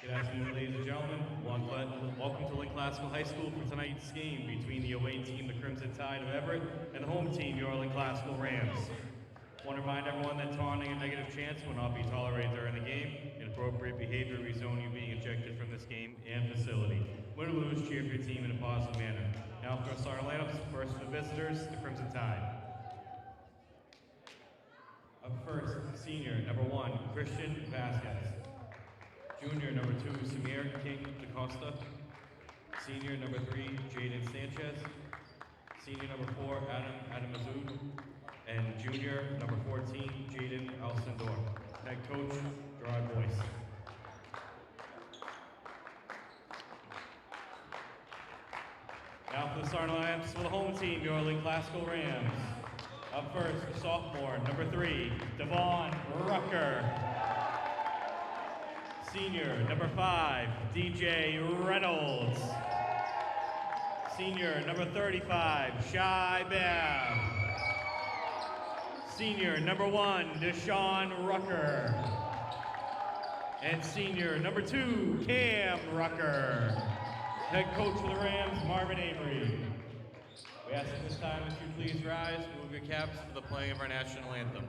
Good afternoon, ladies and gentlemen. Welcome to Lynn Classical High School for tonight's game between the away team, the Crimson Tide of Everett, and the home team, your Lynn Classical Rams. I want to remind everyone that taunting and negative chants will not be tolerated during the game. Inappropriate behavior will rezone you being ejected from this game and facility. Win or lose, cheer for your team in a positive manner. Now for our starting lineups. First for the visitors, the Crimson Tide. Up first, senior, number 1, Christian Vasquez. Junior, number 2, Samir King DaCosta. Senior, number 3, Jaden Sanchez. Senior, number 4, Adam Mazoud. And junior, number 14, Jaden Alcindor. Head coach, Gerard Boyce. Now for the starting lineups for the home team, your Lynn Classical Rams. Up first, sophomore, number 3, Devon Rucker. Senior, number 5, DJ Reynolds. Senior, number 35, Shai Babb. Senior, number 1, Deshaun Rucker. And senior, number 2, Cam Rucker. Head coach for the Rams, Marvin Avery. We ask at this time that you please rise, move your caps for the playing of our national anthem.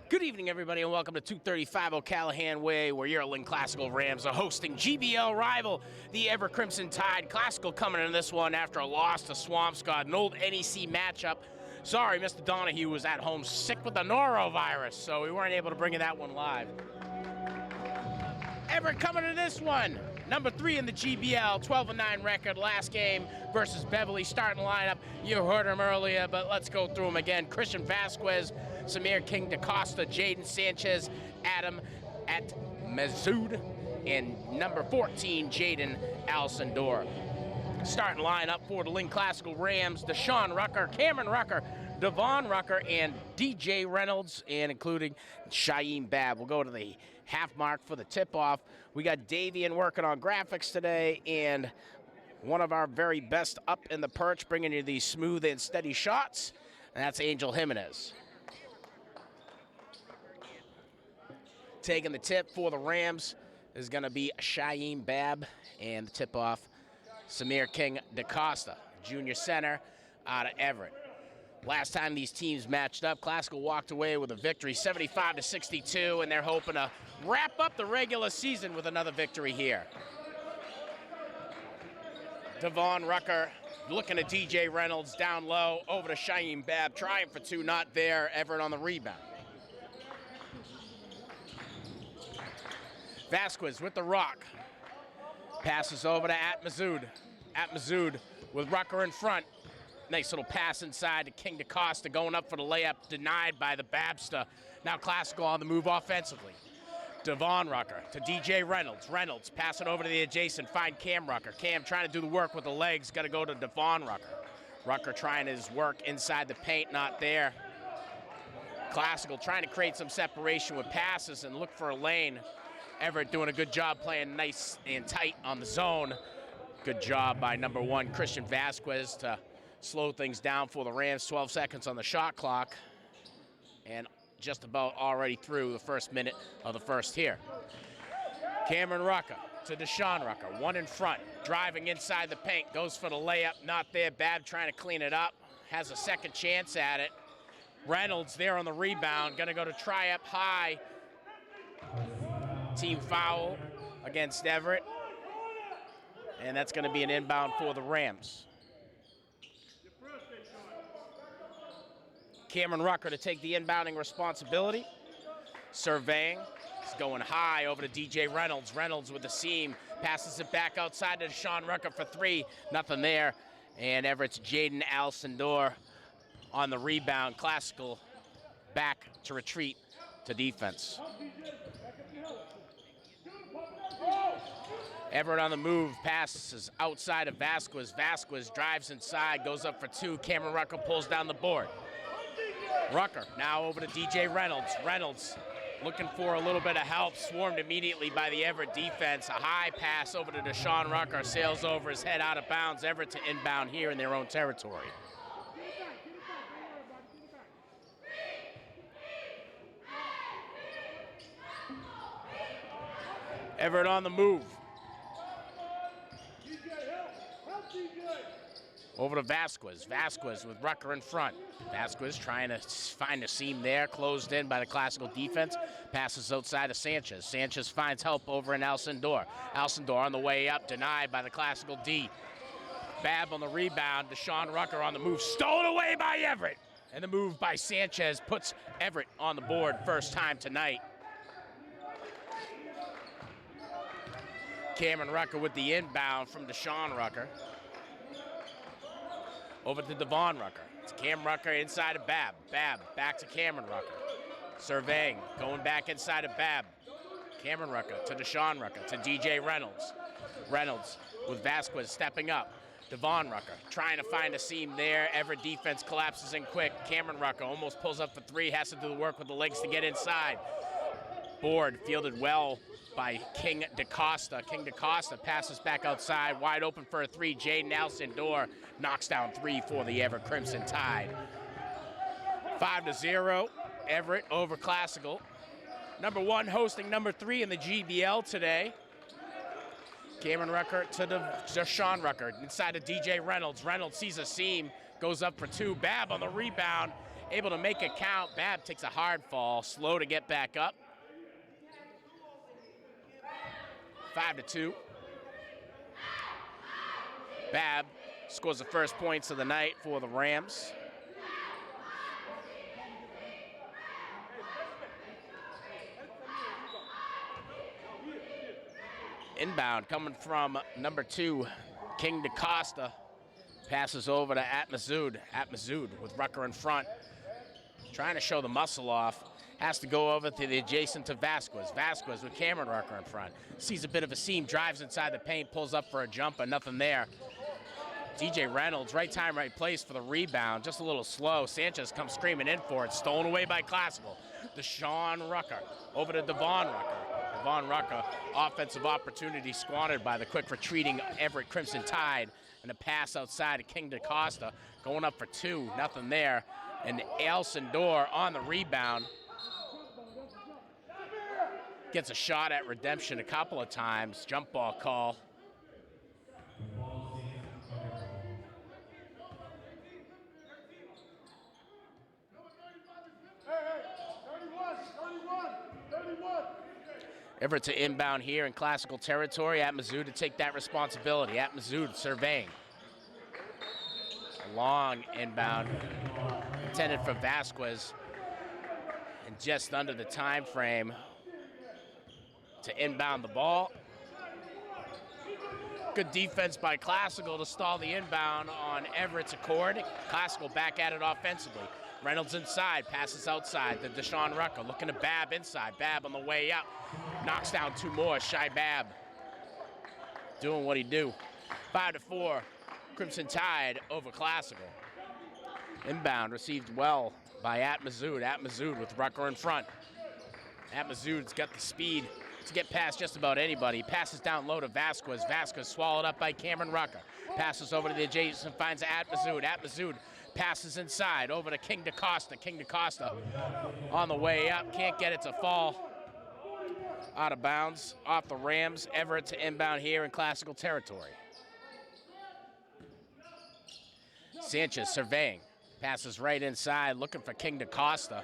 Good evening, everybody, and welcome to 235 O'Callahan Way, where your Lynn Classical Rams are hosting GBL rival, the Everett Crimson Tide. Classical coming in this one after a loss to Swampscott, an old NEC matchup. Sorry, Mr. Donahue was at home sick with the norovirus, so we weren't able to bring you that one live. Everett coming to this one. Number 3 in the GBL, 12-9 record last game versus Beverly. Starting lineup, you heard him earlier, but let's go through them again. Christian Vasquez, Samir King DaCosta, Jaden Sanchez, Adam at Mazoud, and number 14, Jaden Alcindor. Starting lineup for the Lynn Classical Rams, Deshaun Rucker, Cameron Rucker, Devon Rucker, and DJ Reynolds, and including Shaim Babb. We'll go to the half mark for the tip-off. We got Davian working on graphics today, and one of our very best up in the perch, bringing you these smooth and steady shots, and that's Angel Jimenez. Taking the tip for the Rams is going to be Shaim Babb, and the tip-off, Samir King DaCosta, junior center out of Everett. Last time these teams matched up, Classical walked away with a victory, 75-62, and they're hoping to wrap up the regular season with another victory here. Devon Rucker looking at DJ Reynolds down low, over to Shaim Babb, trying for 2, not there. Everett on the rebound. Vasquez with the rock. Passes over to Atmazoud. Atmazoud with Rucker in front. Nice little pass inside to King DaCosta, going up for the layup, denied by the Babster. Now Classical on the move offensively. Devon Rucker to DJ Reynolds. Reynolds passing over to the adjacent, find Cam Rucker. Cam trying to do the work with the legs, got to go to Devon Rucker. Rucker trying his work inside the paint, not there. Classical trying to create some separation with passes and look for a lane. Everett doing a good job playing nice and tight on the zone. Good job by number 1, Christian Vasquez, to slow things down for the Rams. 12 seconds on the shot clock. And just about already through the first minute of the first here. Cameron Rucker to Deshaun Rucker, 1 in front, driving inside the paint, goes for the layup, not there. Babb trying to clean it up, has a second chance at it. Reynolds there on the rebound, gonna go to try up high. Team foul against Everett. And that's gonna be an inbound for the Rams. Cameron Rucker to take the inbounding responsibility. Surveying, he's going high over to DJ Reynolds. Reynolds with the seam, passes it back outside to Deshaun Rucker for 3, nothing there. And Everett's Jaden Alcindor on the rebound. Classical back to retreat to defense. Everett on the move, passes outside of Vasquez. Vasquez drives inside, goes up for 2. Cameron Rucker pulls down the board. Rucker now over to DJ Reynolds. Reynolds looking for a little bit of help, swarmed immediately by the Everett defense. A high pass over to Deshaun Rucker, sails over his head out of bounds. Everett to inbound here in their own territory. Everett on the move. Over to Vasquez. Vasquez with Rucker in front. Vasquez trying to find a seam there, closed in by the Classical defense. Passes outside to Sanchez. Sanchez finds help over in Alcindor. Alcindor on the way up, denied by the Classical D. Babb on the rebound. Deshaun Rucker on the move, stolen away by Everett. And the move by Sanchez puts Everett on the board first time tonight. Cameron Rucker with the inbound from Deshaun Rucker. Over to Devon Rucker. It's Cam Rucker inside of Babb. Babb back to Cameron Rucker. Surveying, going back inside of Babb. Cameron Rucker to Deshaun Rucker to DJ Reynolds. Reynolds with Vasquez stepping up. Devon Rucker trying to find a seam there. Everett defense collapses in quick. Cameron Rucker almost pulls up for 3, has to do the work with the legs to get inside. Board fielded well by King DaCosta. King DaCosta passes back outside, wide open for a 3. Jaden Alcindor knocks down 3 for the Everett Crimson Tide. 5-0, Everett over Classical. Number 1 hosting number 3 in the GBL today. Cameron Rucker to Deshaun Rucker, inside of DJ Reynolds. Reynolds sees a seam, goes up for 2. Babb on the rebound, able to make it count. Babb takes a hard fall, slow to get back up. 5-2. Babb scores the first points of the night for the Rams. Inbound coming from number 2, King DaCosta. Passes over to Atmazoud. Atmazoud with Rucker in front. Trying to show the muscle off. Has to go over to the adjacent to Vasquez. Vasquez with Cameron Rucker in front. Sees a bit of a seam, drives inside the paint, pulls up for a jumper, nothing there. DJ Reynolds, right time, right place for the rebound. Just a little slow. Sanchez comes screaming in for it. Stolen away by Classical. Deshaun Rucker over to Devon Rucker. Devon Rucker, offensive opportunity squandered by the quick retreating Everett Crimson Tide. And a pass outside to King DaCosta. Going up for 2, nothing there. And Alcindor on the rebound. Gets a shot at redemption a couple of times. Jump ball call. Everett to inbound here in Classical territory. Atmazoud to take that responsibility. Atmazoud surveying. A long inbound intended for Vasquez. And just under the time frame to inbound the ball. Good defense by Classical to stall the inbound on Everett's accord. Classical back at it offensively. Reynolds inside, passes outside to Deshaun Rucker, looking to Babb inside. Babb on the way up, knocks down 2 more. Shy Babb doing what he do. 5-4, Crimson Tide over Classical. Inbound received well by Atmazoud. Atmazoud with Rucker in front. Atmazoud's got the speed to get past just about anybody. Passes down low to Vasquez. Vasquez swallowed up by Cameron Rucker. Passes over to the adjacent, finds Atmazoud. Atmazoud passes inside over to King DaCosta. King DaCosta on the way up. Can't get it to fall. Out of bounds, off the Rams. Everett to inbound here in classical territory. Sanchez surveying. Passes right inside, looking for King DaCosta.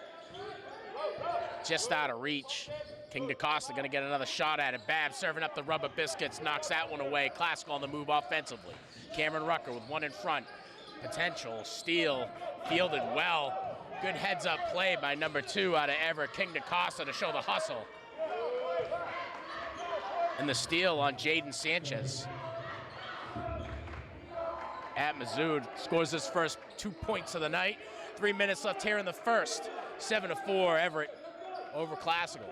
Just out of reach. King DaCosta gonna get another shot at it. Babb serving up the rubber biscuits, knocks that one away. Classical on the move offensively. Cameron Rucker with one in front. Potential steal, fielded well. Good heads up play by number 2 out of Everett. King DaCosta to show the hustle. And the steal on Jaden Sanchez. Atmazoud scores his first 2 points of the night. 3 minutes left here in the first. 7-4, Everett over Classical.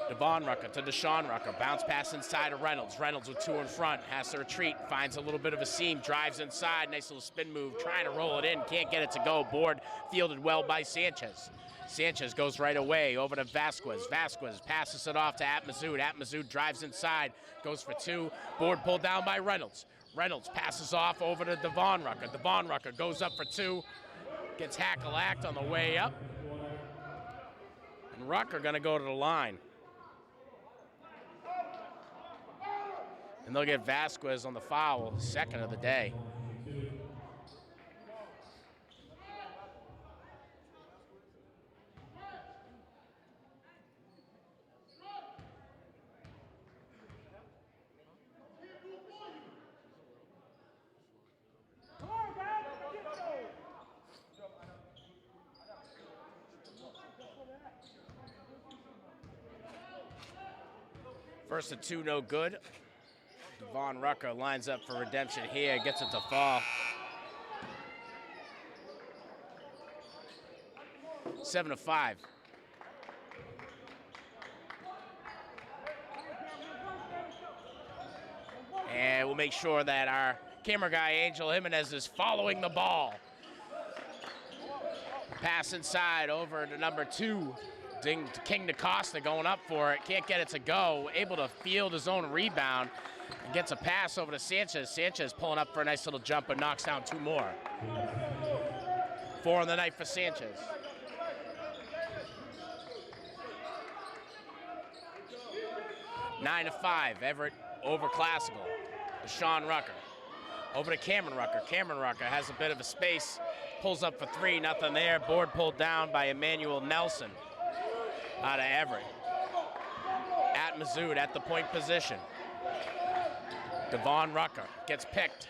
Devon Rucker to Deshaun Rucker. Bounce pass inside to Reynolds. Reynolds with 2 in front. Has to retreat. Finds a little bit of a seam. Drives inside. Nice little spin move. Trying to roll it in. Can't get it to go. Board fielded well by Sanchez. Sanchez goes right away over to Vasquez. Vasquez passes it off to Atmazoud. Atmazoud drives inside. Goes for 2. Board pulled down by Reynolds. Reynolds passes off over to Devon Rucker. Devon Rucker goes up for 2. Gets hackalacked on the way up. And Rucker gonna go to the line. And they'll get Vasquez on the foul, second of the day. First and 2, no good. Devon Rucker lines up for redemption here, gets it to fall. 7-5. And we'll make sure that our camera guy, Angel Jimenez, is following the ball. Pass inside over to number 2. King DaCosta going up for it. Can't get it to go. Able to field his own rebound. And gets a pass over to Sanchez. Sanchez pulling up for a nice little jump and knocks down 2 more. 4 on the night for Sanchez. Nine to 5. Everett over Classical. Deshaun Rucker. Over to Cameron Rucker. Cameron Rucker has a bit of a space. Pulls up for 3. Nothing there. Board pulled down by Emmanuel Nelson out of Everett. Atmazoud at the point position. Devon Rucker gets picked.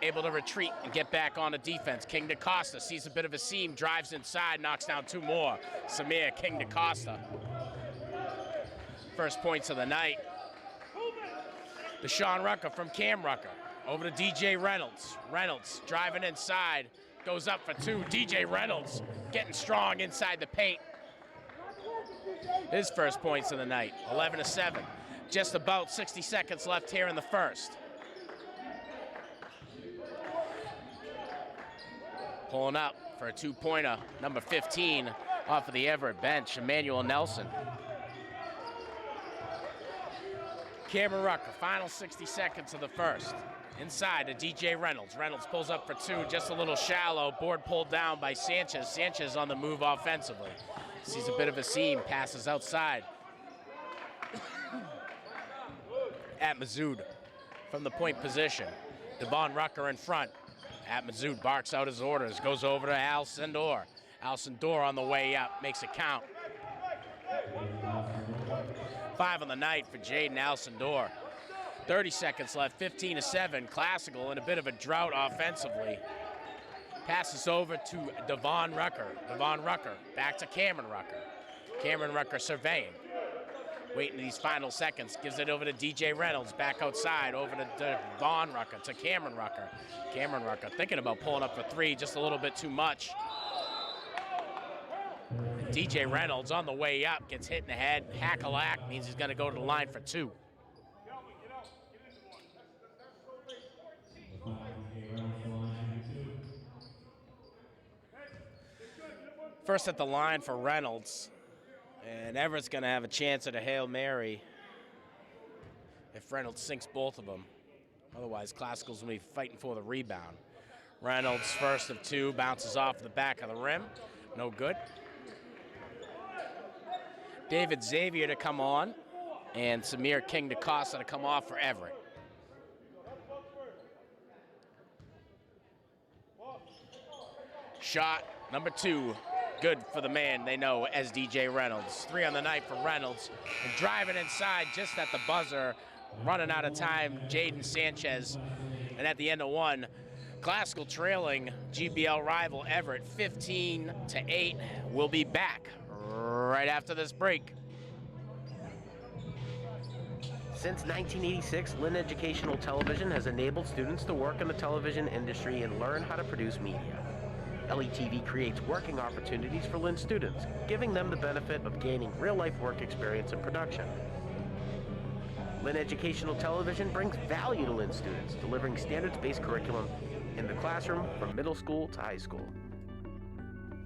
Able to retreat and get back on the defense. King DaCosta sees a bit of a seam, drives inside, knocks down 2 more. Samir King DaCosta. First points of the night. Deshaun Rucker from Cam Rucker. Over to DJ Reynolds. Reynolds driving inside. Goes up for 2. DJ Reynolds getting strong inside the paint. His first points of the night. 11-7. Just about 60 seconds left here in the first. Pulling up for a 2-pointer, number 15 off of the Everett bench, Emmanuel Nelson. Cameron Rucker, final 60 seconds of the first. Inside to DJ Reynolds. Reynolds pulls up for 2, just a little shallow. Board pulled down by Sanchez. Sanchez on the move offensively. Sees a bit of a seam, passes outside. Atmazoud from the point position. Devon Rucker in front. Atmazoud barks out his orders, goes over to Al Sendor. Al Sendor on the way up, makes it count. 5 on the night for Jaden Al Sendor. 30 seconds left, 15-7. Classical in a bit of a drought offensively. Passes over to Devon Rucker. Devon Rucker back to Cameron Rucker. Cameron Rucker surveying. Waiting these final seconds. Gives it over to DJ Reynolds. Back outside. Over to Devon Rucker. To Cameron Rucker. Cameron Rucker thinking about pulling up for 3. Just a little bit too much. And DJ Reynolds on the way up. Gets hit in the head. Hack-a-lack means he's going to go to the line for 2. First at the line for Reynolds. And Everett's going to have a chance at a Hail Mary if Reynolds sinks both of them. Otherwise, Classical's going to be fighting for the rebound. Reynolds, first of two, bounces off the back of the rim. No good. David Xavier to come on, and Samir King DaCosta to come off for Everett. Shot number two, good for the man they know as DJ Reynolds. 3 on the night for Reynolds, and driving inside just at the buzzer, running out of time, Jaden Sanchez. And at the end of one, Classical trailing GBL rival Everett 15-8. We'll be back right after this break. Since 1986, Lynn Educational Television has enabled students to work in the television industry and learn how to produce media. LETV creates working opportunities for Lynn students, giving them the benefit of gaining real-life work experience in production. Lynn Educational Television brings value to Lynn students, delivering standards-based curriculum in the classroom from middle school to high school.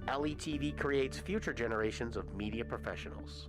LETV creates future generations of media professionals.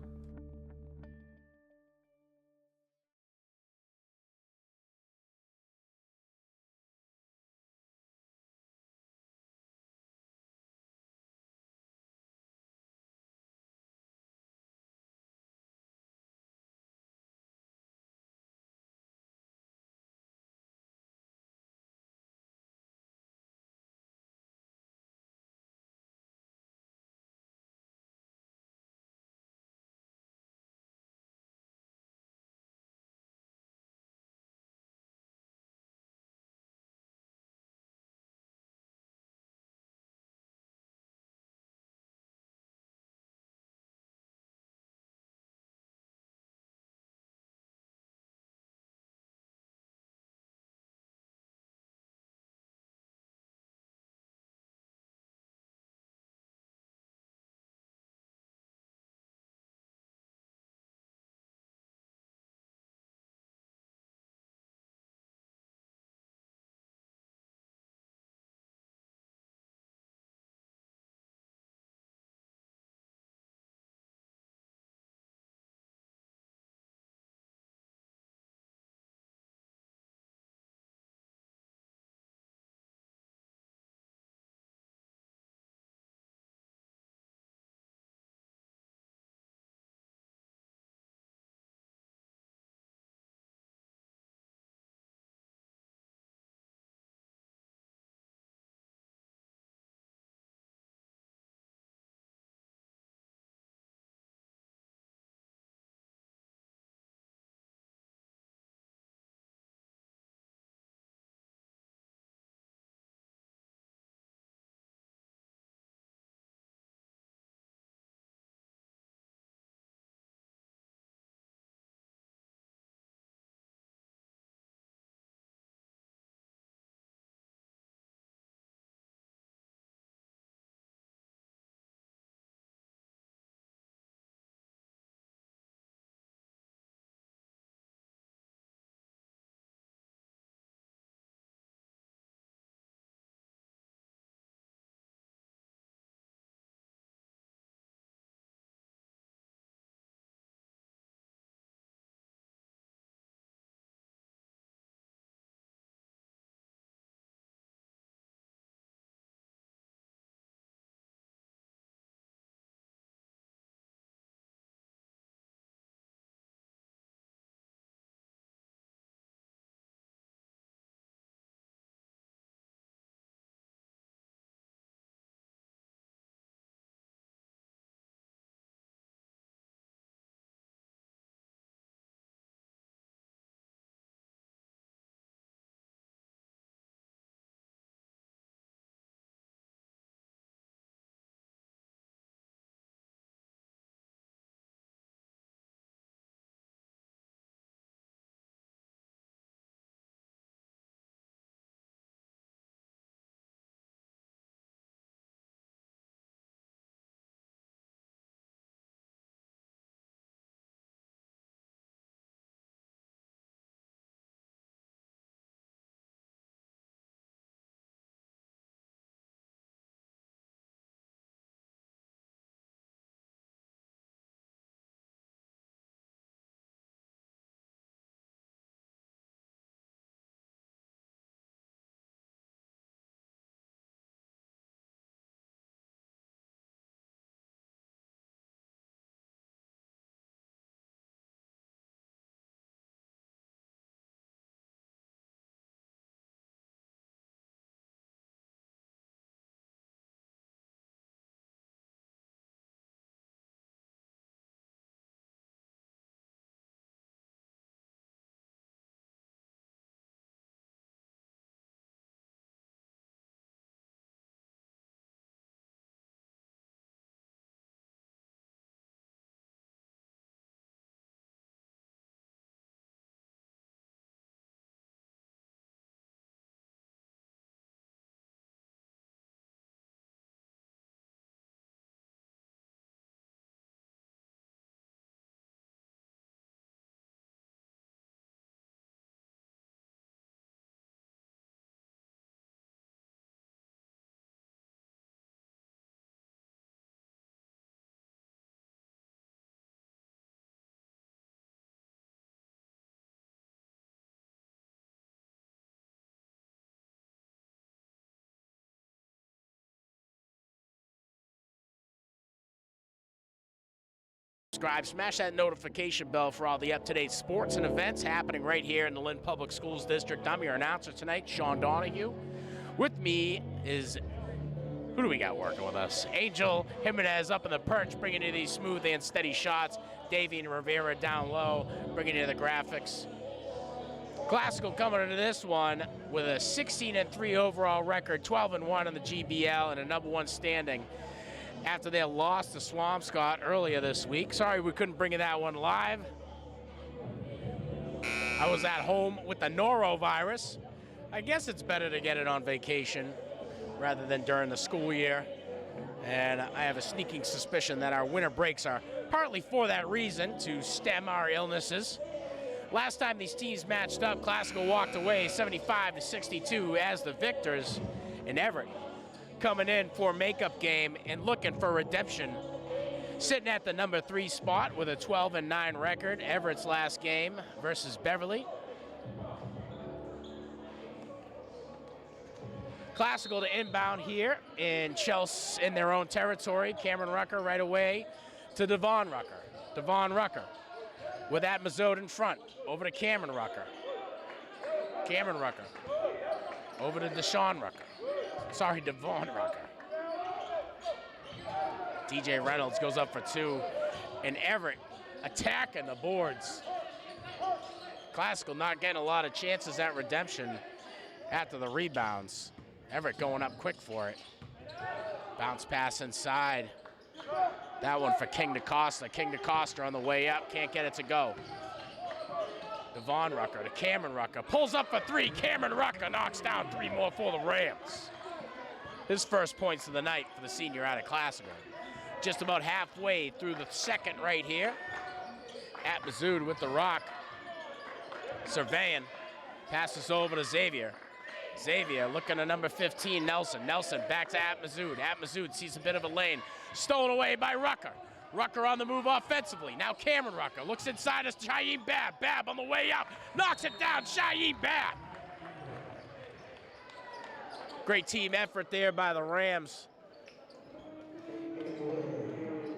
Subscribe, smash that notification bell for all the up-to-date sports and events happening right here in the Lynn Public Schools District. I'm your announcer tonight, Sean Donahue. With me is, who do we got working with us? Angel Jimenez up in the perch, bringing you these smooth and steady shots. Davian Rivera down low, bringing you the graphics. Classical coming into this one with a 16-3 overall record, 12-1 in the GBL, and a #1 standing after their loss to Swampscott earlier this week. Sorry we couldn't bring you that one live. I was at home with the norovirus. I guess it's better to get it on vacation rather than during the school year. And I have a sneaking suspicion that our winter breaks are partly for that reason, to stem our illnesses. Last time these teams matched up, Classical walked away 75-62 as the victors, in Everett coming in for a makeup game and looking for redemption. Sitting at the #3 spot with a 12-9 record, Everett's last game versus Beverly. Classical to inbound here in Chelsea in their own territory. Cameron Rucker right away to Devon Rucker. Devon Rucker with Atmazode in front. Over to Cameron Rucker. Cameron Rucker. Over to Deshaun Rucker. Sorry, Devon Rucker. DJ Reynolds goes up for two. And Everett attacking the boards. Classical not getting a lot of chances at redemption after the rebounds. Everett going up quick for it. Bounce pass inside. That one for King DaCosta. King DaCosta on the way up, can't get it to go. Devon Rucker to Cameron Rucker. Pulls up for three. Cameron Rucker knocks down three more for the Rams. His first points of the night for the senior out of Classical. Just about halfway through the second right here. Atmazode with the rock. Surveying. Passes over to Xavier. Xavier looking at number 15, Nelson. Nelson back to Atmazode. Atmazode sees a bit of a lane. Stolen away by Rucker. Rucker on the move offensively. Now Cameron Rucker looks inside as Shaheem Bab. Bab on the way up. Knocks it down. Shaheem Bab. Great team effort there by the Rams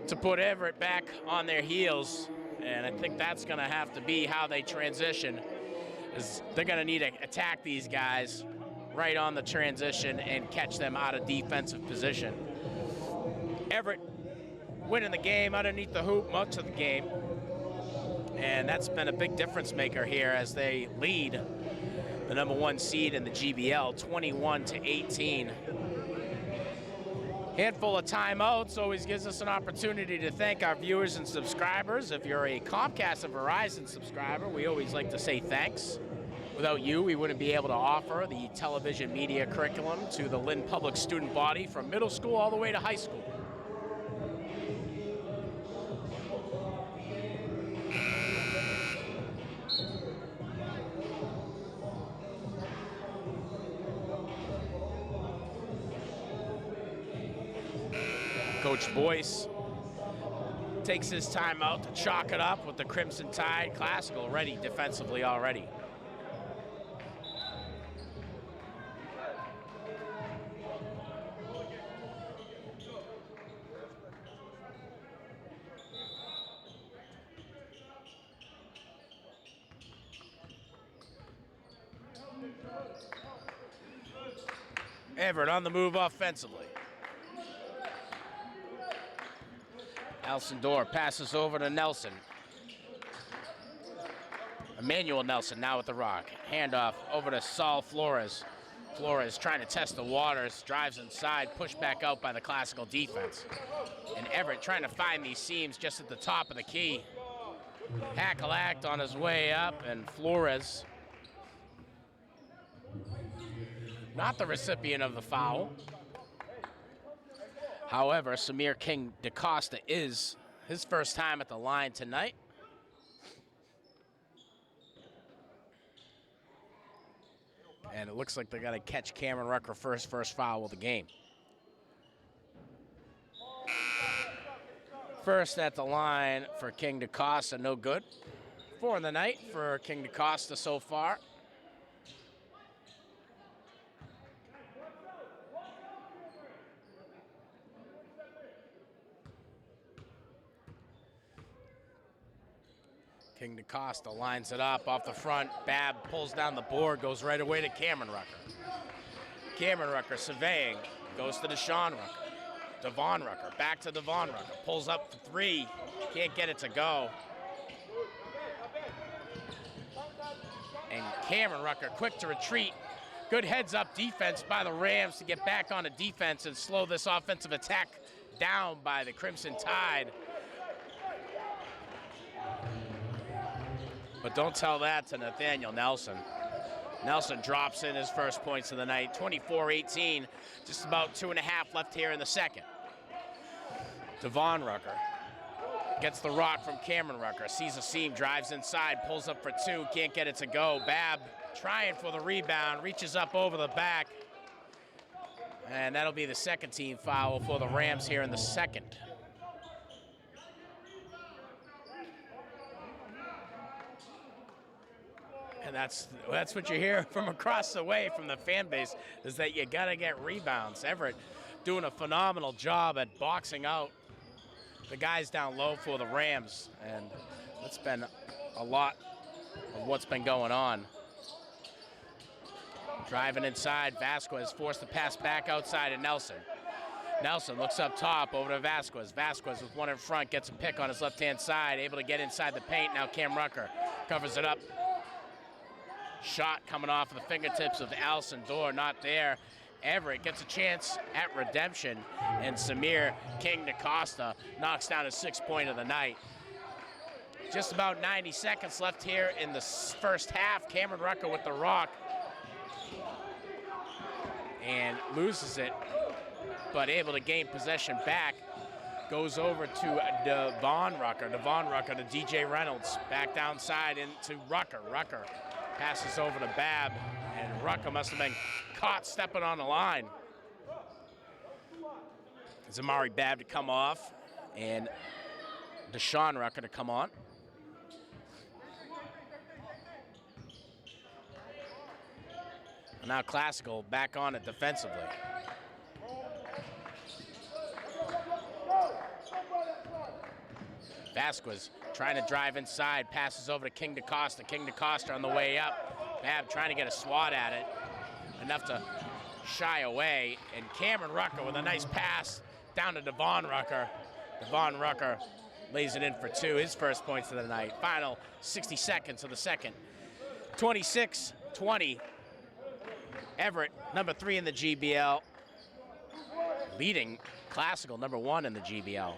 to put Everett back on their heels. And I think that's going to have to be how they transition. Is they're going to need to attack these guys right on the transition and catch them out of defensive position. Everett winning the game underneath the hoop much of the game. And that's been a big difference maker here as they lead the #1 seed in the GBL, 21-18. Handful of timeouts always gives us an opportunity to thank our viewers and subscribers. If you're a Comcast or Verizon subscriber, we always like to say thanks. Without you, we wouldn't be able to offer the television media curriculum to the Lynn Public student body from middle school all the way to high school. Coach Boyce takes his time out to chalk it up with the Crimson Tide. Classical ready defensively already. Everett on the move offensively. Elson-Dor passes over to Nelson. Emmanuel Nelson now with the rock. Handoff over to Saul Flores. Flores trying to test the waters, drives inside, pushed back out by the Classical defense. And Everett trying to find these seams just at the top of the key. Hackalact on his way up, and Flores not the recipient of the foul. However, Samir King DaCosta is his first time at the line tonight. And it looks like they're going to catch Cameron Rucker first foul of the game. First at the line for King DaCosta, no good. 4 in the night for King DaCosta so far. King DaCosta lines it up off the front. Babb pulls down the board, goes right away to Cameron Rucker. Cameron Rucker surveying, goes to Deshaun Rucker. Devon Rucker, back to Devon Rucker. Pulls up for three, can't get it to go. And Cameron Rucker quick to retreat. Good heads-up defense by the Rams to get back on a defense and slow this offensive attack down by the Crimson Tide. But don't tell that to Nathaniel Nelson. Nelson drops in his first points of the night, 24-18, just about 2.5 left here in the second. Devon Rucker gets the rock from Cameron Rucker, sees a seam, drives inside, pulls up for two, can't get it to go. Babb trying for the rebound, reaches up over the back. And that'll be the second team foul for the Rams here in the second. And that's what you hear from across the way from the fan base, is that you gotta get rebounds. Everett doing a phenomenal job at boxing out the guys down low for the Rams, and that's been a lot of what's been going on. Driving inside, Vasquez forced to pass back outside to Nelson. Nelson looks up top over to Vasquez. Vasquez with one in front, gets a pick on his left-hand side, able to get inside the paint. Now Cam Rucker covers it up. Shot coming off of the fingertips of Allison Dorr, not there. Everett gets a chance at redemption, and Samir King DaCosta knocks down his 6th point of the night. Just about 90 seconds left here in the first half. Cameron Rucker with the rock and loses it, but able to gain possession back. Goes over to Devon Rucker. Devon Rucker to DJ Reynolds. Back downside into Rucker. Rucker passes over to Babb, and Rucker must have been caught stepping on the line. Zamari Babb to come off, and Deshaun Rucker to come on. And now Classical back on it defensively. Vasquez trying to drive inside, passes over to King DaCosta. King DaCosta on the way up. Babb trying to get a swat at it, enough to shy away. And Cameron Rucker with a nice pass down to Devon Rucker. Devon Rucker lays it in for two, his first points of the night. Final 60 seconds of the second. 26-20. Everett, number 3 in the GBL, leading Classical, number 1 in the GBL.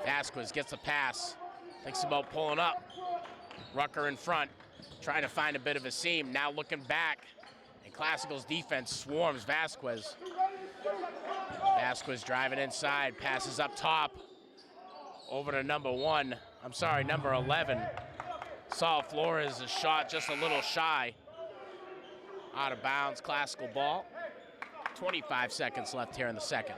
Vasquez gets a pass, thinks about pulling up. Rucker in front, trying to find a bit of a seam. Now looking back, and Classical's defense swarms Vasquez. Vasquez driving inside, passes up top, over to number 11. Saul Flores' shot just a little shy. Out of bounds, Classical ball. 25 seconds left here in the second.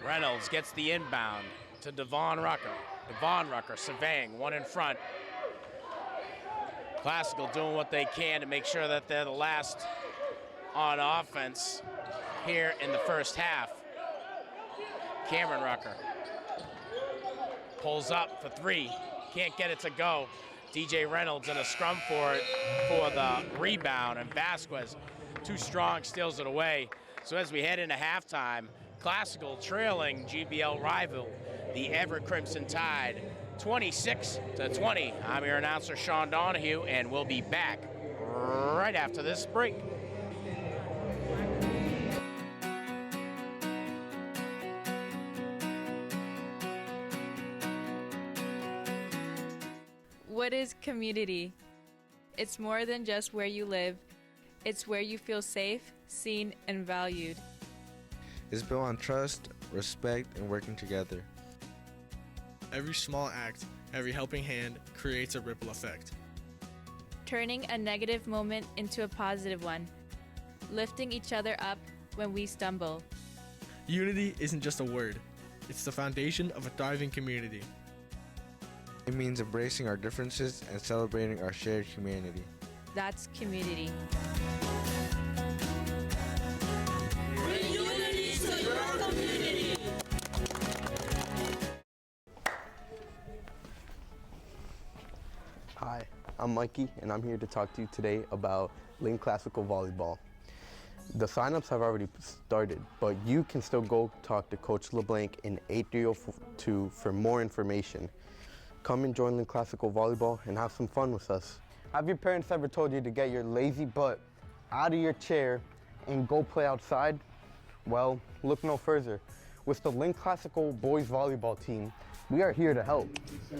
Reynolds gets the inbound to Devon Rucker. Devon Rucker surveying, one in front. Classical doing what they can to make sure that they're the last on offense here in the first half. Cameron Rucker pulls up for 3, can't get it to go. DJ Reynolds in a scrum for it for the rebound, and Vasquez, too strong, steals it away. So as we head into halftime, Classical trailing GBL rival, the Everett Crimson Tide, 26-20. I'm your announcer, Sean Donahue, and we'll be back right after this break. What is community? It's more than just where you live. It's where you feel safe, seen, and valued. It's built on trust, respect, and working together. Every small act, every helping hand creates a ripple effect. Turning a negative moment into a positive one. Lifting each other up when we stumble. Unity isn't just a word. It's the foundation of a thriving community. It means embracing our differences and celebrating our shared humanity. That's community. I'm Mikey, and I'm here to talk to you today about Lynn Classical Volleyball. The signups have already started, but you can still go talk to Coach LeBlanc in 8302 for more information. Come and join Lynn Classical Volleyball and have some fun with us. Have your parents ever told you to get your lazy butt out of your chair and go play outside? Well, look no further. With the Lynn Classical Boys Volleyball team, we are here to help.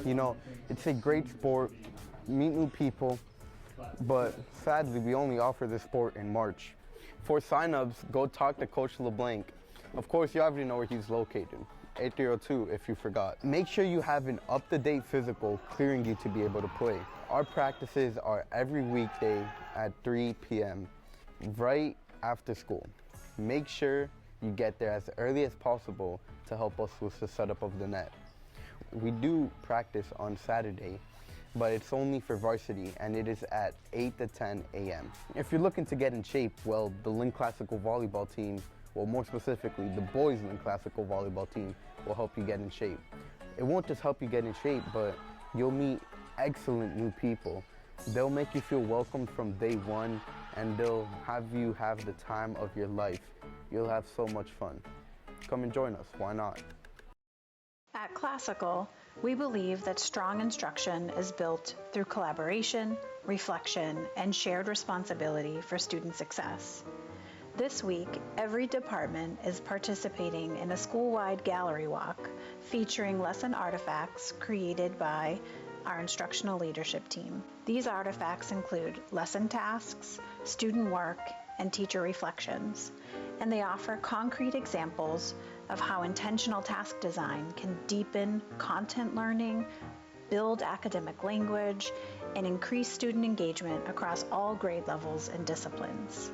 You know, it's a great sport, meet new people, but sadly we only offer this sport in March. For signups, go talk to Coach LeBlanc. Of course, you already know where he's located, 8302 if you forgot. Make sure you have an up-to-date physical clearing you to be able to play. Our practices are every weekday at 3 p.m. right after school. Make sure you get there as early as possible to help us with the setup of the net. We do practice on Saturday, but it's only for varsity, and it is at 8 to 10 a.m. If you're looking to get in shape, well, the Lynn Classical Volleyball team, well, more specifically, the boys Lynn Classical Volleyball team will help you get in shape. It won't just help you get in shape, but you'll meet excellent new people. They'll make you feel welcome from day one, and they'll have you have the time of your life. You'll have so much fun. Come and join us, why not? At Classical, we believe that strong instruction is built through collaboration, reflection, and shared responsibility for student success. This week, every department is participating in a school-wide gallery walk featuring lesson artifacts created by our instructional leadership team. These artifacts include lesson tasks, student work, and teacher reflections, and they offer concrete examples of how intentional task design can deepen content learning, build academic language, and increase student engagement across all grade levels and disciplines.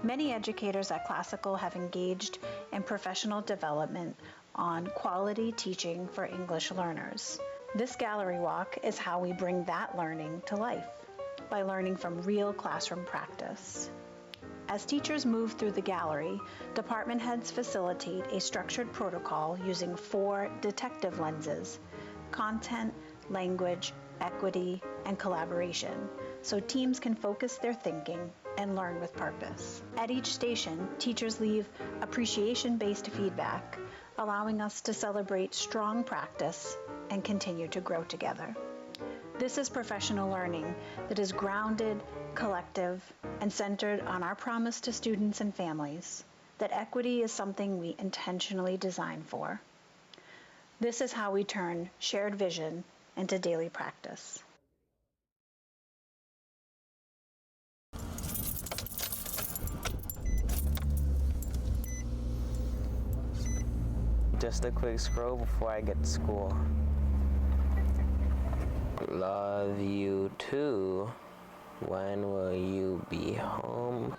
Many educators at Classical have engaged in professional development on quality teaching for English learners. This gallery walk is how we bring that learning to life, by learning from real classroom practice. As teachers move through the gallery, department heads facilitate a structured protocol using 4 detective lenses: content, language, equity, and collaboration, so teams can focus their thinking and learn with purpose. At each station, teachers leave appreciation-based feedback, allowing us to celebrate strong practice and continue to grow together. This is professional learning that is grounded, collective, and centered on our promise to students and families that equity is something we intentionally design for. This is how we turn shared vision into daily practice. Just a quick scroll before I get to school. Love you too. When will you be home?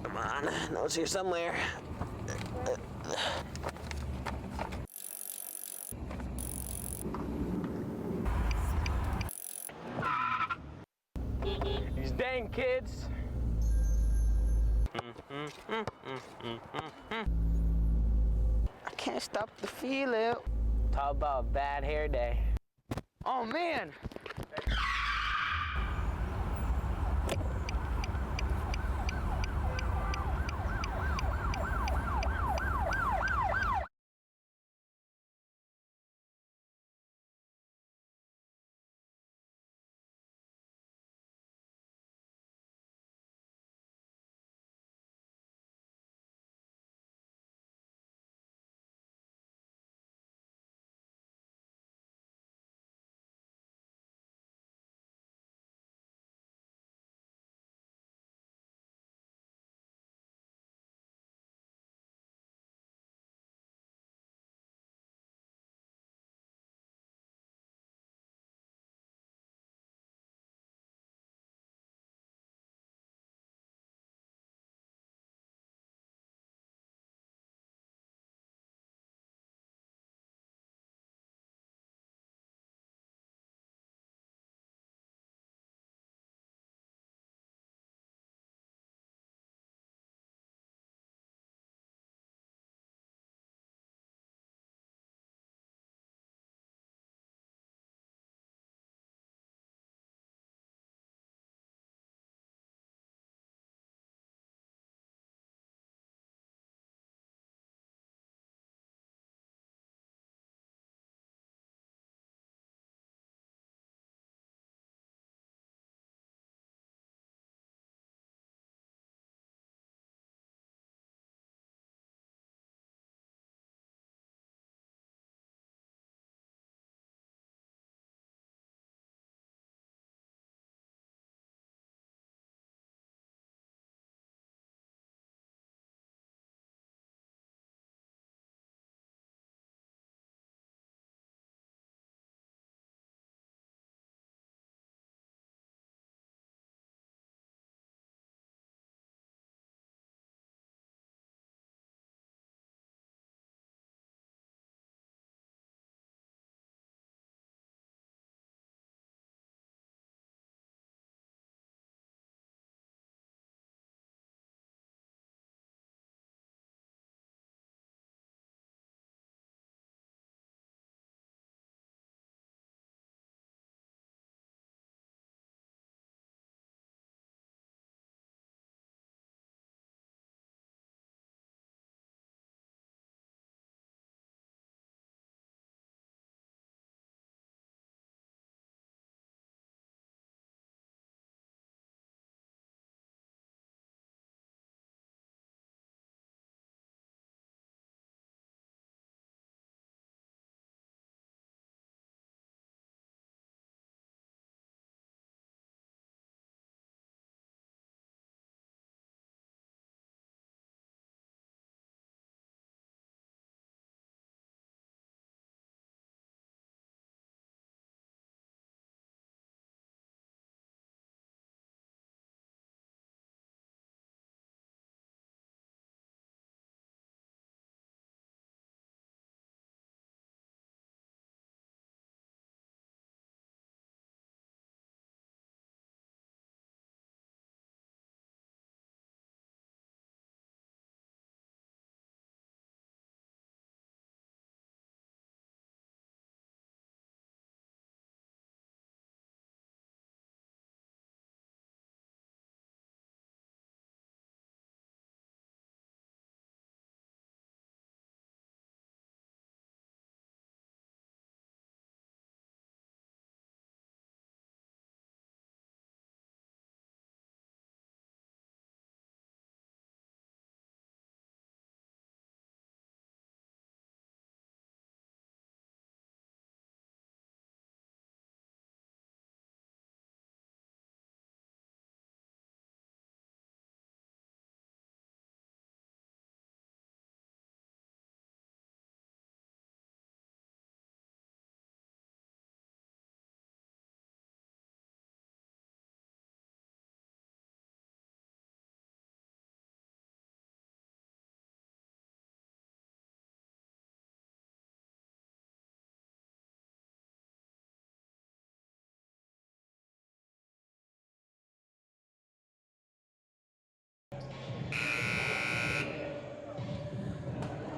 Come on, notes here somewhere. These dang kids. I can't stop the feeling. Talk about bad hair day. Oh man,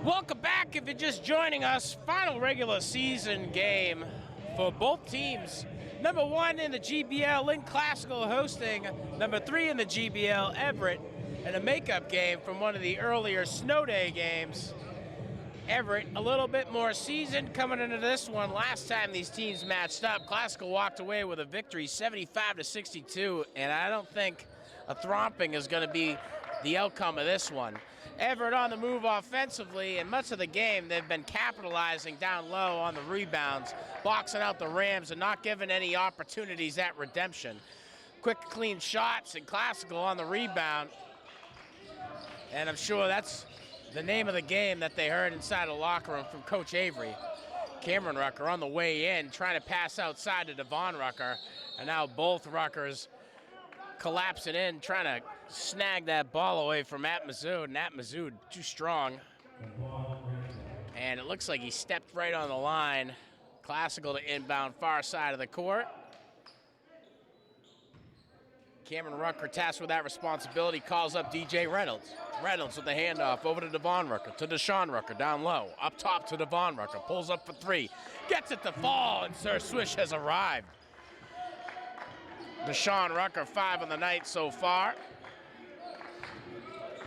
Welcome back if you're just joining us. Final regular season game for both teams. Number 1 in the GBL, Lynn Classical hosting number 3 in the GBL, Everett, and a makeup game from one of the earlier snow day games. Everett a little bit more seasoned coming into this one. Last time these teams matched up, Classical walked away with a victory 75-62, and I don't think a thromping is going to be the outcome of this one. Everett on the move offensively, and much of the game they've been capitalizing down low on the rebounds, boxing out the Rams and not giving any opportunities at redemption. Quick, clean shots, and Classical on the rebound. And I'm sure that's the name of the game that they heard inside the locker room from Coach Avery. Cameron Rucker on the way in, trying to pass outside to Devon Rucker, and now both Ruckers collapsing in, trying to snag that ball away from Mazoud, and Mazoud too strong. And it looks like he stepped right on the line. Classical to inbound far side of the court. Cameron Rucker tasked with that responsibility, calls up DJ Reynolds. Reynolds with the handoff over to Devon Rucker, to Deshaun Rucker down low. Up top to Devon Rucker, pulls up for 3. Gets it to fall, and Sir Swish has arrived. Deshaun Rucker, 5 on the night so far.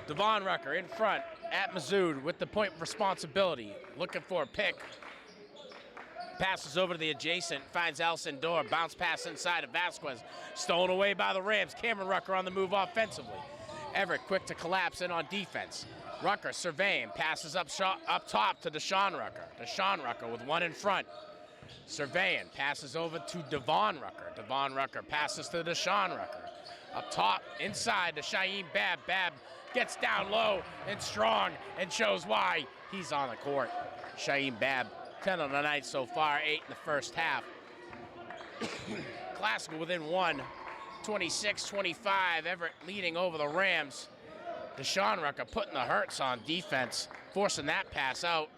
Devon Rucker in front at Mazoud with the point responsibility. Looking for a pick. Passes over to the adjacent, finds Elson Dorr. Bounce pass inside of Vasquez. Stolen away by the Rams. Cameron Rucker on the move offensively. Everett quick to collapse in on defense. Rucker surveying, passes up top to Deshaun Rucker. Deshaun Rucker with 1 in front. Surveying, passes over to Devon Rucker. Devon Rucker passes to Deshaun Rucker. Up top, inside to Shaheem Babb. Babb gets down low and strong and shows why he's on the court. Shaheem Babb, 10 on the night so far, 8 in the first half. Classical within 1, 26-25. Everett leading over the Rams. Deshaun Rucker putting the hurts on defense, forcing that pass out.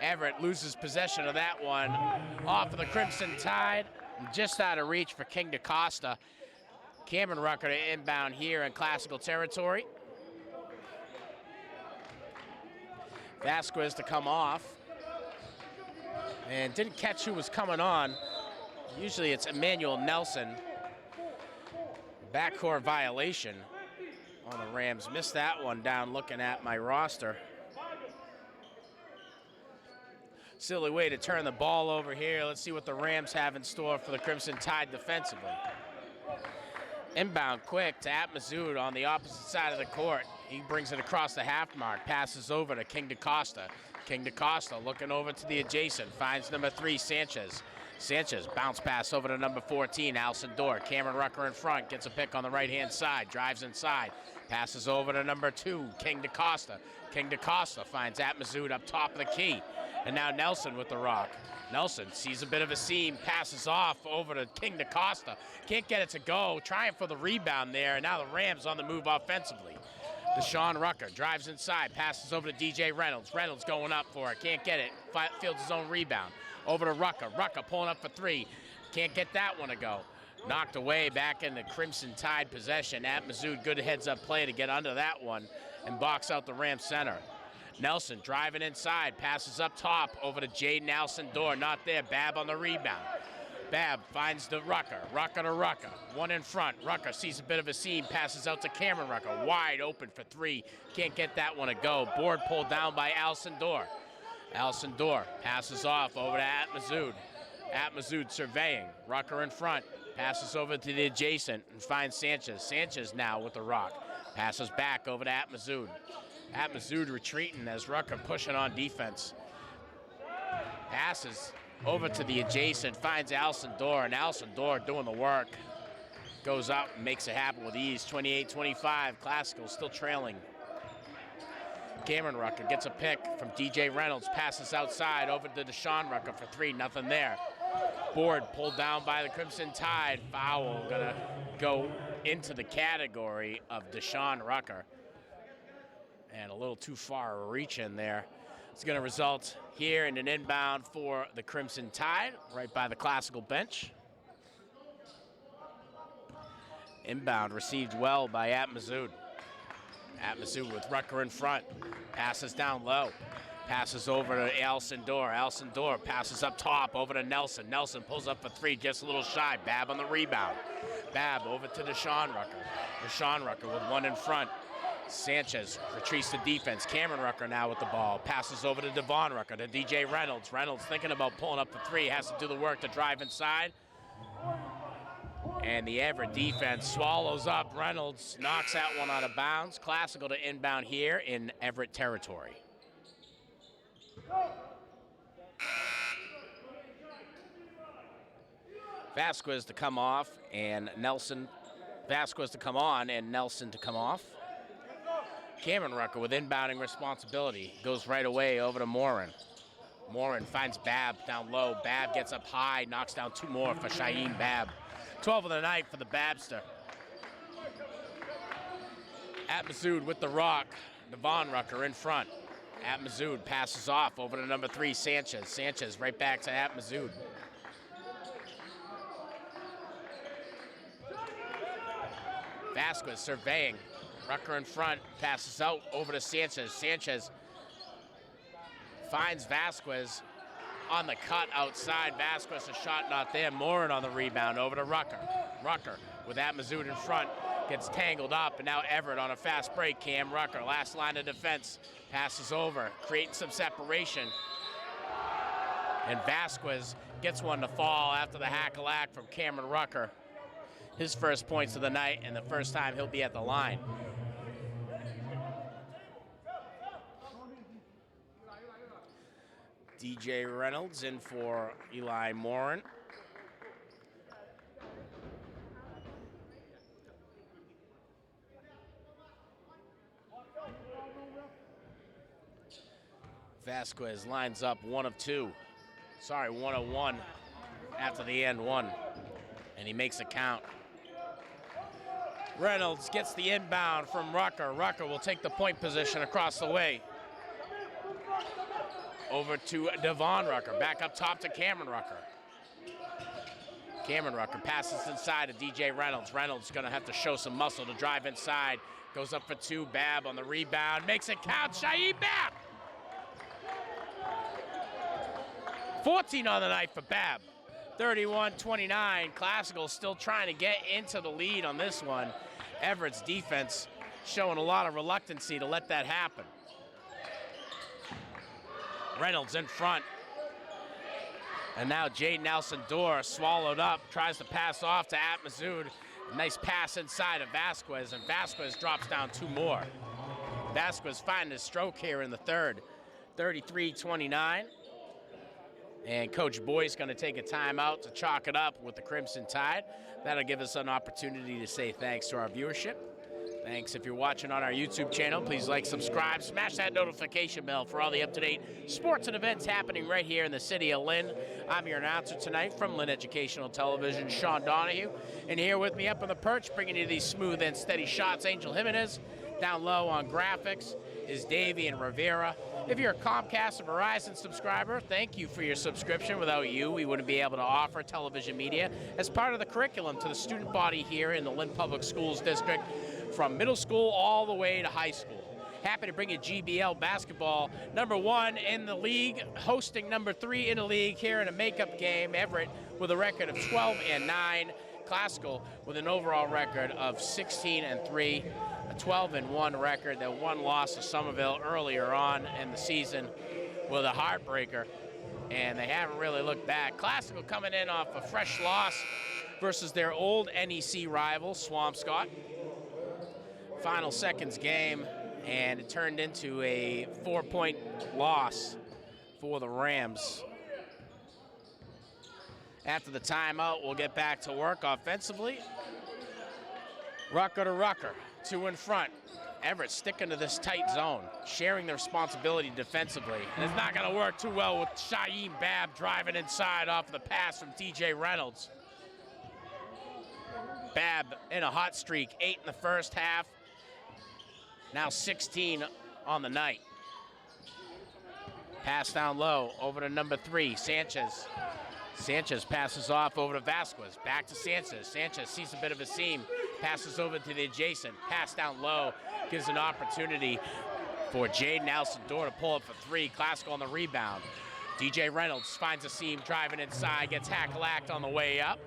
Everett loses possession of that one off of the Crimson Tide. Just out of reach for King DaCosta. Cameron Rucker to inbound here in Classical territory. Vasquez to come off. And didn't catch who was coming on. Usually it's Emmanuel Nelson. Backcourt violation on the Rams. Missed that one down looking at my roster. Silly way to turn the ball over here. Let's see what the Rams have in store for the Crimson Tide defensively. Inbound quick to Mazoud on the opposite side of the court. He brings it across the half mark, passes over to King DaCosta. King DaCosta looking over to the adjacent, finds number 3, Sanchez. Sanchez bounce pass over to number 14, Alcindor Dorr. Cameron Rucker in front, gets a pick on the right-hand side, drives inside, passes over to number 2, King DaCosta. King DaCosta finds Mazoud up top of the key. And now Nelson with the rock. Nelson sees a bit of a seam, passes off over to King DaCosta. Can't get it to go, trying for the rebound there, and now the Rams on the move offensively. Deshaun Rucker drives inside, passes over to DJ Reynolds. Reynolds going up for it, can't get it, fields his own rebound. Over to Rucker, Rucker pulling up for 3. Can't get that one to go. Knocked away back in the Crimson Tide possession. Mazoud, good heads-up play to get under that one and box out the Rams center. Nelson driving inside, passes up top over to Jaden Alcindor, not there. Babb on the rebound. Babb finds the Rucker. Rucker to Rucker. 1 in front. Rucker sees a bit of a seam, passes out to Cameron Rucker. Wide open for 3. Can't get that one to go. Board pulled down by Alcindor. Alcindor passes off over to Mazoud. Mazoud surveying. Rucker in front. Passes over to the adjacent and finds Sanchez. Sanchez now with the rock. Passes back over to Mazoud. Mazoud retreating as Rucker pushing on defense. Passes over to the adjacent, finds Alcindor, and Alcindor doing the work. Goes up and makes it happen with ease. 28-25, Classical still trailing. Cameron Rucker gets a pick from DJ Reynolds, passes outside over to Deshaun Rucker for 3, nothing there. Board pulled down by the Crimson Tide. Foul gonna go into the category of Deshaun Rucker. And a little too far a reach in there. It's going to result here in an inbound for the Crimson Tide, right by the Classical bench. Inbound received well by Mazoud. Mazoud with Rucker in front. Passes down low. Passes over to Alcindor. Alcindor passes up top over to Nelson. Nelson pulls up for three, just a little shy. Babb on the rebound. Babb over to Deshaun Rucker. Deshaun Rucker with one in front. Sanchez retreats the defense. Cameron Rucker now with the ball. Passes over to Devon Rucker to DJ Reynolds. Reynolds thinking about pulling up for three. Has to do the work to drive inside. And the Everett defense swallows up. Reynolds knocks that one out of bounds. Classical to inbound here in Everett territory. Vasquez to come off and Nelson. Vasquez to come on and Nelson to come off. Cameron Rucker with inbounding responsibility. Goes right away over to Morin. Morin finds Babb down low. Babb gets up high, knocks down two more for Shaheem Babb. 12 of the night for the Babster. At Mazoud with the rock. Devon Rucker in front. At Mazoud passes off over to number 3, Sanchez. Sanchez right back to At Mazoud. Vasquez surveying. Rucker in front, passes out over to Sanchez. Sanchez finds Vasquez on the cut outside. Vasquez, a shot not there. Morin on the rebound over to Rucker. Rucker with At Mazoud in front. Gets tangled up, and now Everett on a fast break. Cam Rucker, last line of defense, passes over, creating some separation. And Vasquez gets one to fall after the hack-a-lack from Cameron Rucker. His first points of the night, and the first time he'll be at the line. DJ Reynolds in for Eli Morin. Vasquez lines up 1 of 2. Sorry, 1 of 1 after the end one. And he makes a count. Reynolds gets the inbound from Rucker. Rucker will take the point position across the way. Over to Devon Rucker. Back up top to Cameron Rucker. Cameron Rucker passes inside to DJ Reynolds. Reynolds gonna have to show some muscle to drive inside. Goes up for 2. Babb on the rebound. Makes it count. Shaheem Babb. 14 on the night for Babb. 31-29. Classical still trying to get into the lead on this one. Everett's defense showing a lot of reluctancy to let that happen. Reynolds in front. And now Jaden Alcindor swallowed up, tries to pass off to At Mazoud. Nice pass inside of Vasquez, and Vasquez drops down 2 more. Vasquez finding his stroke here in the third. 33-29. And Coach Boyce going to take a timeout to chalk it up with the Crimson Tide. That'll give us an opportunity to say thanks to our viewership. Thanks if you're watching on our YouTube channel. Please like, subscribe, smash that notification bell for all the up-to-date sports and events happening right here in the city of Lynn. I'm your announcer tonight from Lynn Educational Television, Sean Donahue. And here with me up on the perch, bringing you these smooth and steady shots, Angel Jimenez. Down low on graphics is Davey and Rivera. If you're a Comcast or Verizon subscriber, thank you for your subscription. Without you, we wouldn't be able to offer television media as part of the curriculum to the student body here in the Lynn Public Schools District, from middle school all the way to high school. Happy to bring you GBL basketball, number 1 in the league, hosting number 3 in the league here in a makeup game. Everett with a record of 12-9. Classical with an overall record of 16-3. A 12-1 record. That one loss to Somerville earlier on in the season with a heartbreaker, and they haven't really looked back. Classical coming in off a fresh loss versus their old NEC rival, Swampscott. Final seconds game, and it turned into a 4-point loss for the Rams. After the timeout, we'll get back to work offensively. Rucker to Rucker. 2 in front. Everett sticking to this tight zone, sharing the responsibility defensively. And it's not going to work too well with Shaheem Babb driving inside off of the pass from DJ Reynolds. Babb in a hot streak, 8 in the first half. Now 16 on the night. Pass down low, over to number 3, Sanchez. Sanchez passes off over to Vasquez. Back to Sanchez. Sanchez sees a bit of a seam. Passes over to the adjacent. Pass down low. Gives an opportunity for Jaden Alcindor to pull up for three. Classical on the rebound. DJ Reynolds finds a seam, driving inside, gets hackalacked on the way up.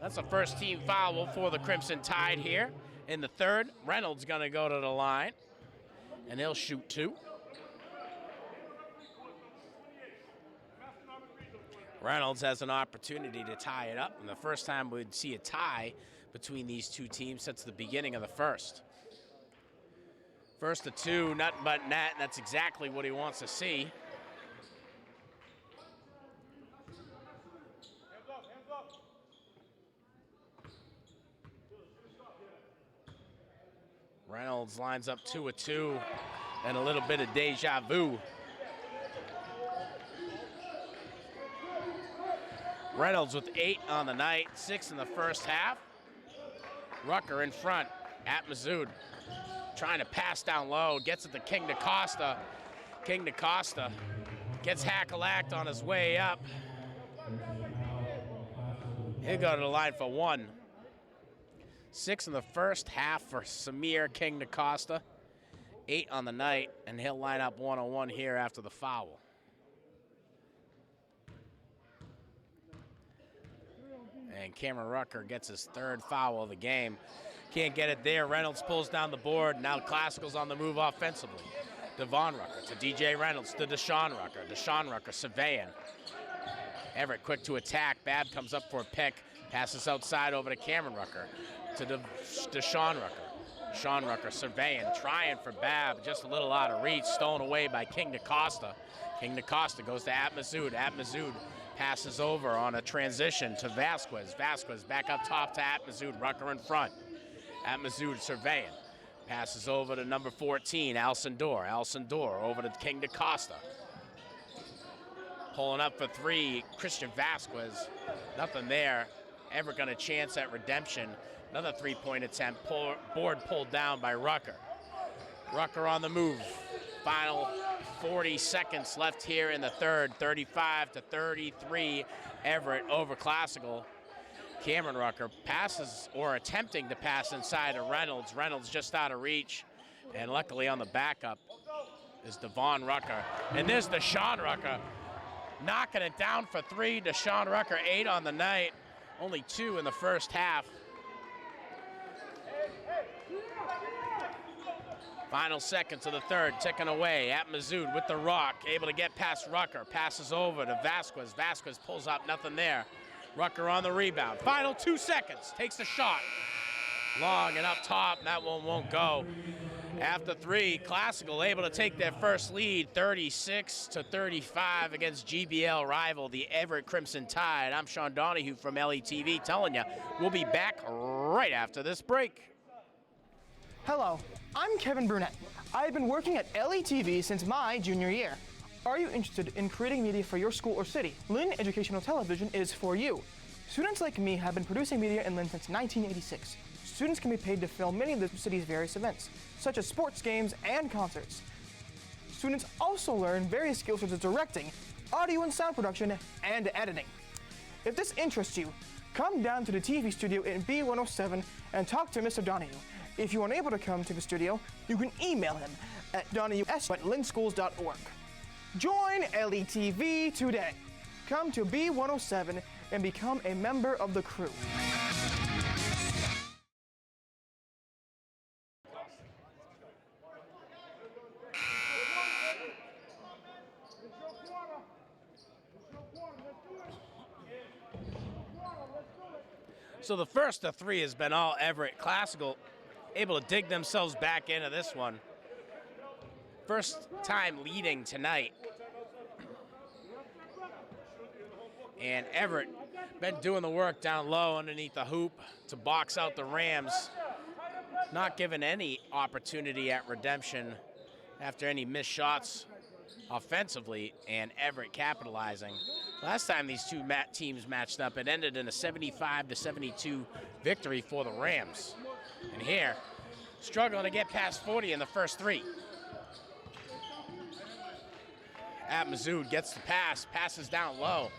That's the first team foul for the Crimson Tide here. In the third, Reynolds gonna go to the line, and he'll shoot two. Reynolds has an opportunity to tie it up, and the first time we'd see a tie between these two teams since the beginning of the first. First to two, nothing but net, and that's exactly what he wants to see. Reynolds lines up 2 of 2, and a little bit of deja vu. Reynolds with 8 on the night, 6 in the first half. Rucker in front at Mazood. Trying to pass down low, gets it to King DaCosta. King DaCosta gets hackalacked on his way up. He'll go to the line for 1. 6 in the first half for Samir King DaCosta. 8 on the night, and he'll line up 1-on-1 here after the foul. And Cameron Rucker gets his third foul of the game. Can't get it there. Reynolds pulls down the board. Now Classical's on the move offensively. Devon Rucker to DJ Reynolds to Deshaun Rucker. Deshaun Rucker surveying. Everett quick to attack. Babb comes up for a pick. Passes outside over to Cameron Rucker. To Deshaun Rucker. Deshaun Rucker surveying. Trying for Babb. Just a little out of reach. Stolen away by King DaCosta. King DaCosta goes to Atmazood. Atmazood passes over on a transition to Vasquez. Vasquez back up top to Atmazood. Rucker in front. Atmazood surveying. Passes over to number 14, Alcindor. Alcindor over to King DaCosta. Pulling up for three, Christian Vasquez. Nothing there. Everett got a chance at redemption. Another three-point attempt. Board pulled down by Rucker. Rucker on the move. Final 40 seconds left here in the third. 35-33. Everett over Classical. Cameron Rucker passes, or attempting to pass inside to Reynolds. Reynolds just out of reach. And luckily on the backup is Devon Rucker. And there's Deshaun Rucker knocking it down for three. Deshaun Rucker, 8 on the night. Only 2 in the first half. Final seconds of the third, ticking away. Atmazood with the rock, able to get past Rucker. Passes over to Vasquez. Vasquez pulls up, nothing there. Rucker on the rebound. Final 2 seconds, takes the shot. Long and up top, that one won't go. After three, Classical able to take their first lead, 36-35 against GBL rival, the Everett Crimson Tide. I'm Sean Donahue from LETV telling you, we'll be back right after this break. Hello, I'm Kevin Burnett. I've been working at LETV since my junior year. Are you interested in creating media for your school or city? Lynn Educational Television is for you. Students like me have been producing media in Lynn since 1986. Students can be paid to film many of the city's various events, such as sports games and concerts. Students also learn various skills such as directing, audio and sound production, and editing. If this interests you, come down to the TV studio in B107 and talk to Mr. Donahue. If you're unable to come to the studio, you can email him at donahue@lynnschools.org. Join LETV today. Come to B107 and become a member of the crew. So the first of three has been all Everett. Classical able to dig themselves back into this one. First time leading tonight. And Everett been doing the work down low underneath the hoop to box out the Rams. Not given any opportunity at redemption after any missed shots offensively, and Everett capitalizing. Last time these two teams matched up, it ended in a 75-72 victory for the Rams. And here, struggling to get past 40 in the first three. Atmazood gets the pass, passes down low.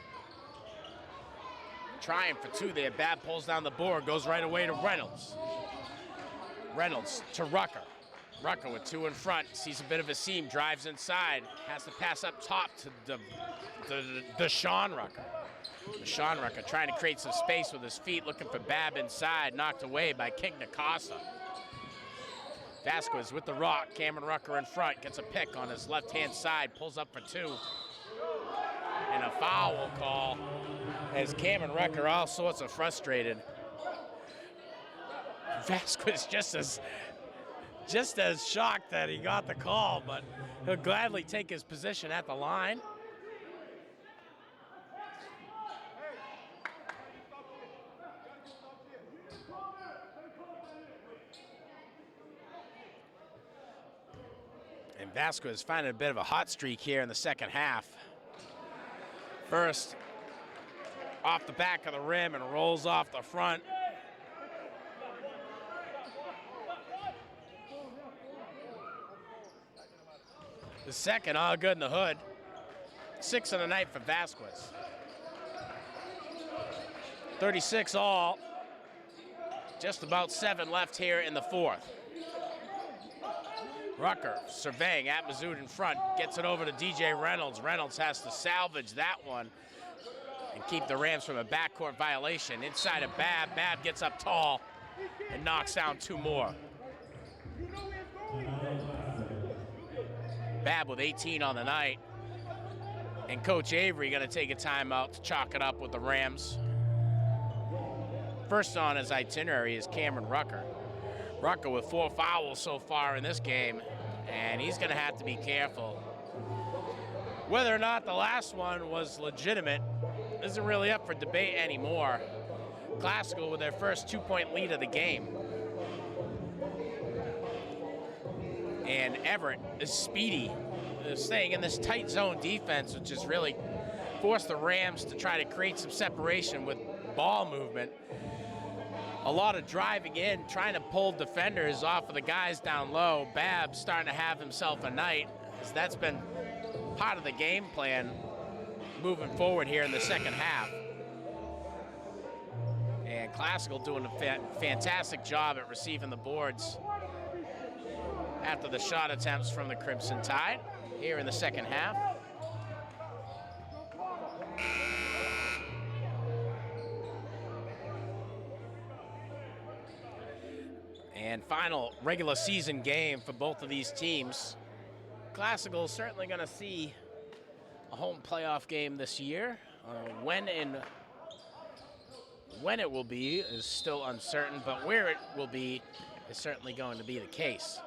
Trying for two there. Babb pulls down the board, goes right away to Reynolds. Reynolds to Rucker. Rucker with 2 in front, sees a bit of a seam, drives inside, has to pass up top to Deshaun Rucker. Deshaun Rucker trying to create some space with his feet, looking for Babb inside, knocked away by King DaCosta. Vasquez with the rock, Cameron Rucker in front, gets a pick on his left-hand side, pulls up for 2. And a foul will call as Cameron Rucker all sorts of frustrated. Vasquez just as shocked that he got the call, but he'll gladly take his position at the line. And Vasquez finding a bit of a hot streak here in the second half. First, off the back of the rim and rolls off the front. The second, all good in the hood. 6 in the night for Vasquez. 36 all. Just about 7 left here in the fourth. Rucker surveying at Mizzou in front, gets it over to DJ Reynolds. Reynolds has to salvage that one and keep the Rams from a backcourt violation. Inside of Babb, Babb gets up tall and knocks down 2 more. Babb with 18 on the night. And Coach Avery gonna take a timeout to chalk it up with the Rams. First on his itinerary is Cameron Rucker. Rucker with 4 fouls so far in this game, and he's gonna have to be careful. Whether or not the last one was legitimate isn't really up for debate anymore. Classical with their first 2-point lead of the game. And Everett is speedy, staying in this tight zone defense, which has really forced the Rams to try to create some separation with ball movement. A lot of driving in, trying to pull defenders off of the guys down low. Babb starting to have himself a night, as that's been part of the game plan moving forward here in the second half. And Classical doing a fantastic job at receiving the boards after the shot attempts from the Crimson Tide here in the second half. And final regular season game for both of these teams. Classical is certainly going to see a home playoff game this year. When it will be is still uncertain, but where it will be is certainly going to be the case.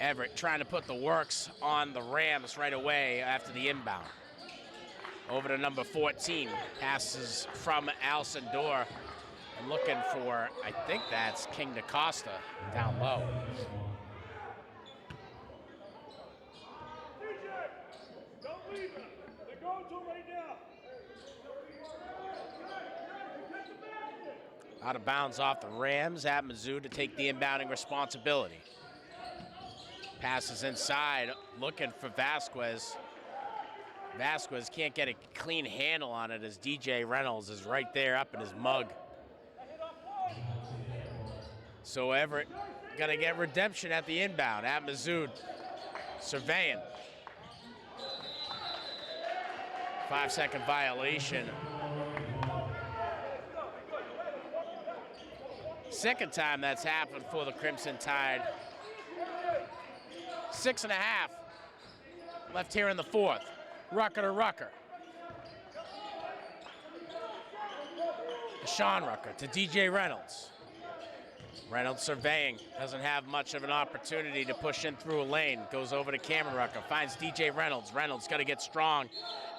Everett trying to put the works on the Rams right away after the inbound. Over to number 14, passes from Alcindor. I'm looking for, I think that's King DaCosta down low. Out of bounds off the Rams at Mizzou to take the inbounding responsibility. Passes inside, looking for Vasquez. Vasquez can't get a clean handle on it as DJ Reynolds is right there up in his mug. So Everett gonna get redemption at the inbound at Mizzou. Surveying. 5-second violation. Second time that's happened for the Crimson Tide. 6.5 left here in the fourth. Rucker to Rucker. Sean Rucker to DJ Reynolds. Reynolds surveying, doesn't have much of an opportunity to push in through a lane. Goes over to Cameron Rucker, finds DJ Reynolds. Reynolds got to get strong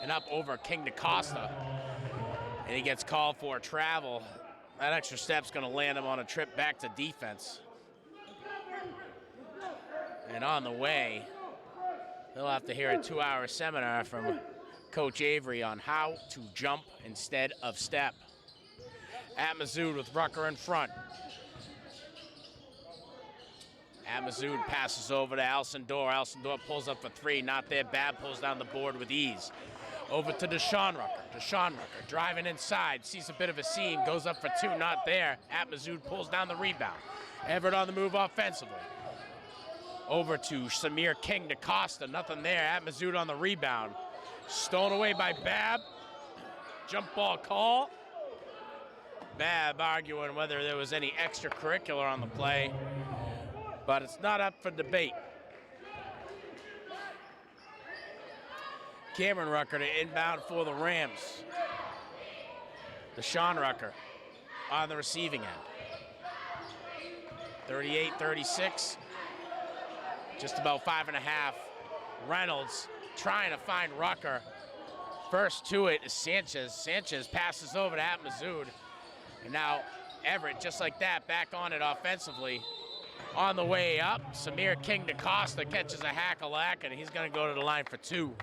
and up over King DaCosta. And he gets called for a travel. That extra step's going to land him on a trip back to defense. And on the way, they'll have to hear a 2-hour seminar from Coach Avery on how to jump instead of step. At Mizzou with Rucker in front. At Mizzou passes over to Alcindor. Alcindor pulls up for 3, not there. Babb pulls down the board with ease. Over to Deshaun Rucker. Deshaun Rucker driving inside, sees a bit of a seam, goes up for 2, not there. At Mizzou pulls down the rebound. Everett on the move offensively. Over to Samir King DaCosta, nothing there. At Mazood on the rebound. Stolen away by Babb. Jump ball call. Babb arguing whether there was any extracurricular on the play, but it's not up for debate. Cameron Rucker to inbound for the Rams. Deshaun Rucker on the receiving end. 38-36. Just about 5.5. Reynolds trying to find Rucker. First to it is Sanchez. Sanchez passes over to Mazood. And now Everett, just like that, back on it offensively. On the way up, Samir King DaCosta catches a hack-a-lack, and he's going to go to the line for 2.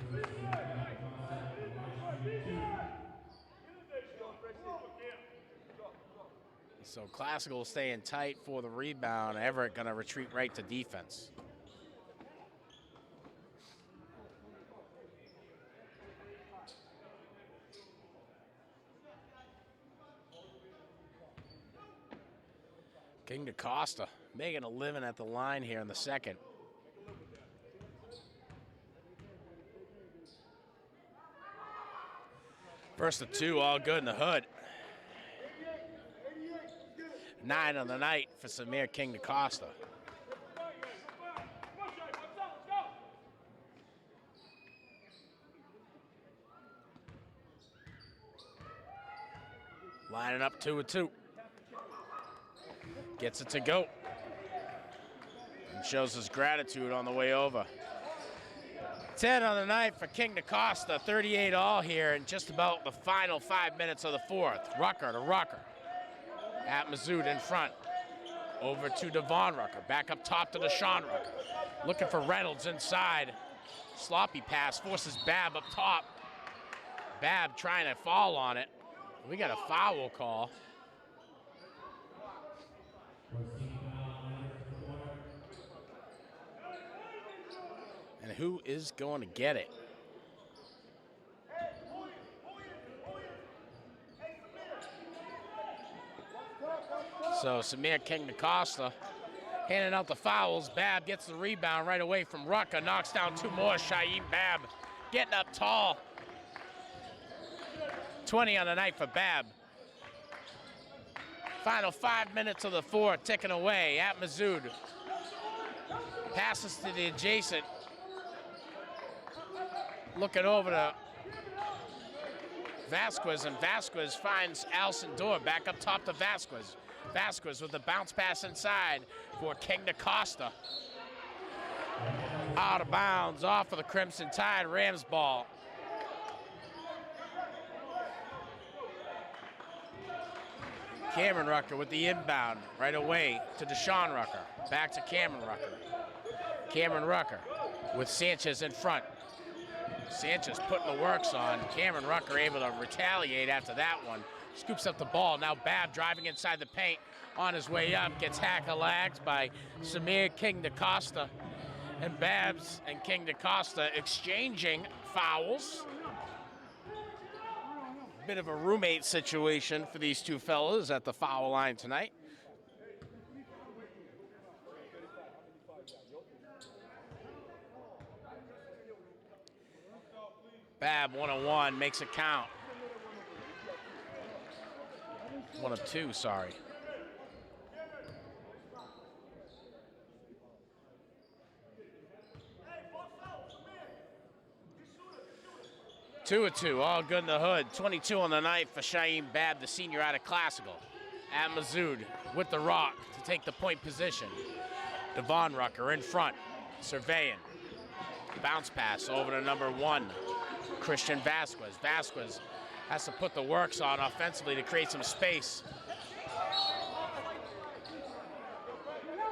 So Classical staying tight for the rebound. Everett going to retreat right to defense. King DaCosta making a living at the line here in the second. First of 2, all good in the hood. 9 on the night for Samir King DaCosta. Lining up 2-2. Gets it to go. And shows his gratitude on the way over. 10 on the night for King DaCosta. 38 all here in just about the final 5 minutes of the fourth. Rucker to Rucker. At Mazood in front. Over to Devon Rucker. Back up top to Deshaun Rucker. Looking for Reynolds inside. Sloppy pass forces Babb up top. Babb trying to fall on it. We got a foul call. And who is going to get it? So Samir King DaCosta handing out the fouls. Babb gets the rebound right away from Rucker. Knocks down 2 more. Shaheem Babb getting up tall. 20 on the night for Babb. Final 5 minutes of the fourth ticking away. At Mazood. Passes to the adjacent. Looking over to Vasquez, and Vasquez finds Alcin Dorr. Back up top to Vasquez. Vasquez with the bounce pass inside for King DaCosta. Out of bounds, off of the Crimson Tide. Rams ball. Cameron Rucker with the inbound right away to Deshaun Rucker. Back to Cameron Rucker. Cameron Rucker with Sanchez in front. Sanchez putting the works on. Cameron Rucker able to retaliate after that one. Scoops up the ball. Now Babb driving inside the paint on his way up. Gets hack-a-lacked by Samir King DaCosta. And Babbs and King DaCosta exchanging fouls. Bit of a roommate situation for these two fellas at the foul line tonight. Babb 1 of 1 makes it count. 1 of 2, sorry. Two of 2, all good in the hood. 22 on the night for Shaheem Babb, the senior out of Classical. At Mazood with the rock to take the point position. Devon Rucker in front, surveying. Bounce pass over to number 1, Christian Vasquez. Vasquez has to put the works on offensively to create some space.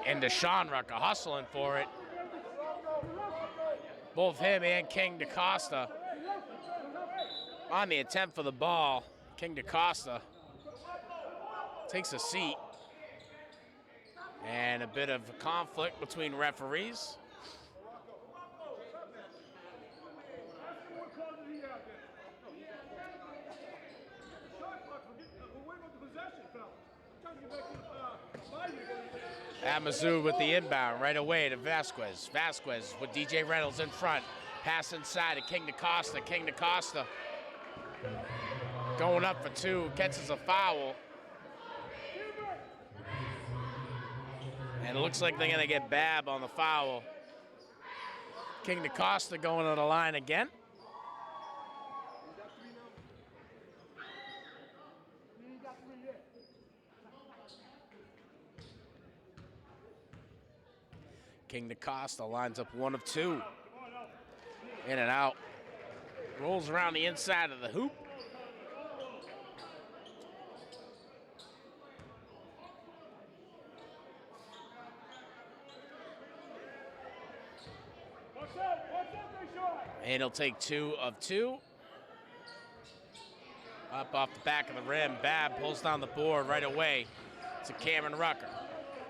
And Deshaun Rucker hustling for it. Both him and King DaCosta on the attempt for the ball. King DaCosta takes a seat. And a bit of conflict between referees. Amazou with the inbound right away to Vasquez. Vasquez with DJ Reynolds in front. Pass inside to King DaCosta. King DaCosta going up for two, catches a foul. And it looks like they're gonna get Babb on the foul. King DaCosta going to the line again. King DaCosta lines up 1 of 2. In and out. Rolls around the inside of the hoop. And he'll take 2 of 2. Up off the back of the rim. Babb pulls down the board right away to Cameron Rucker.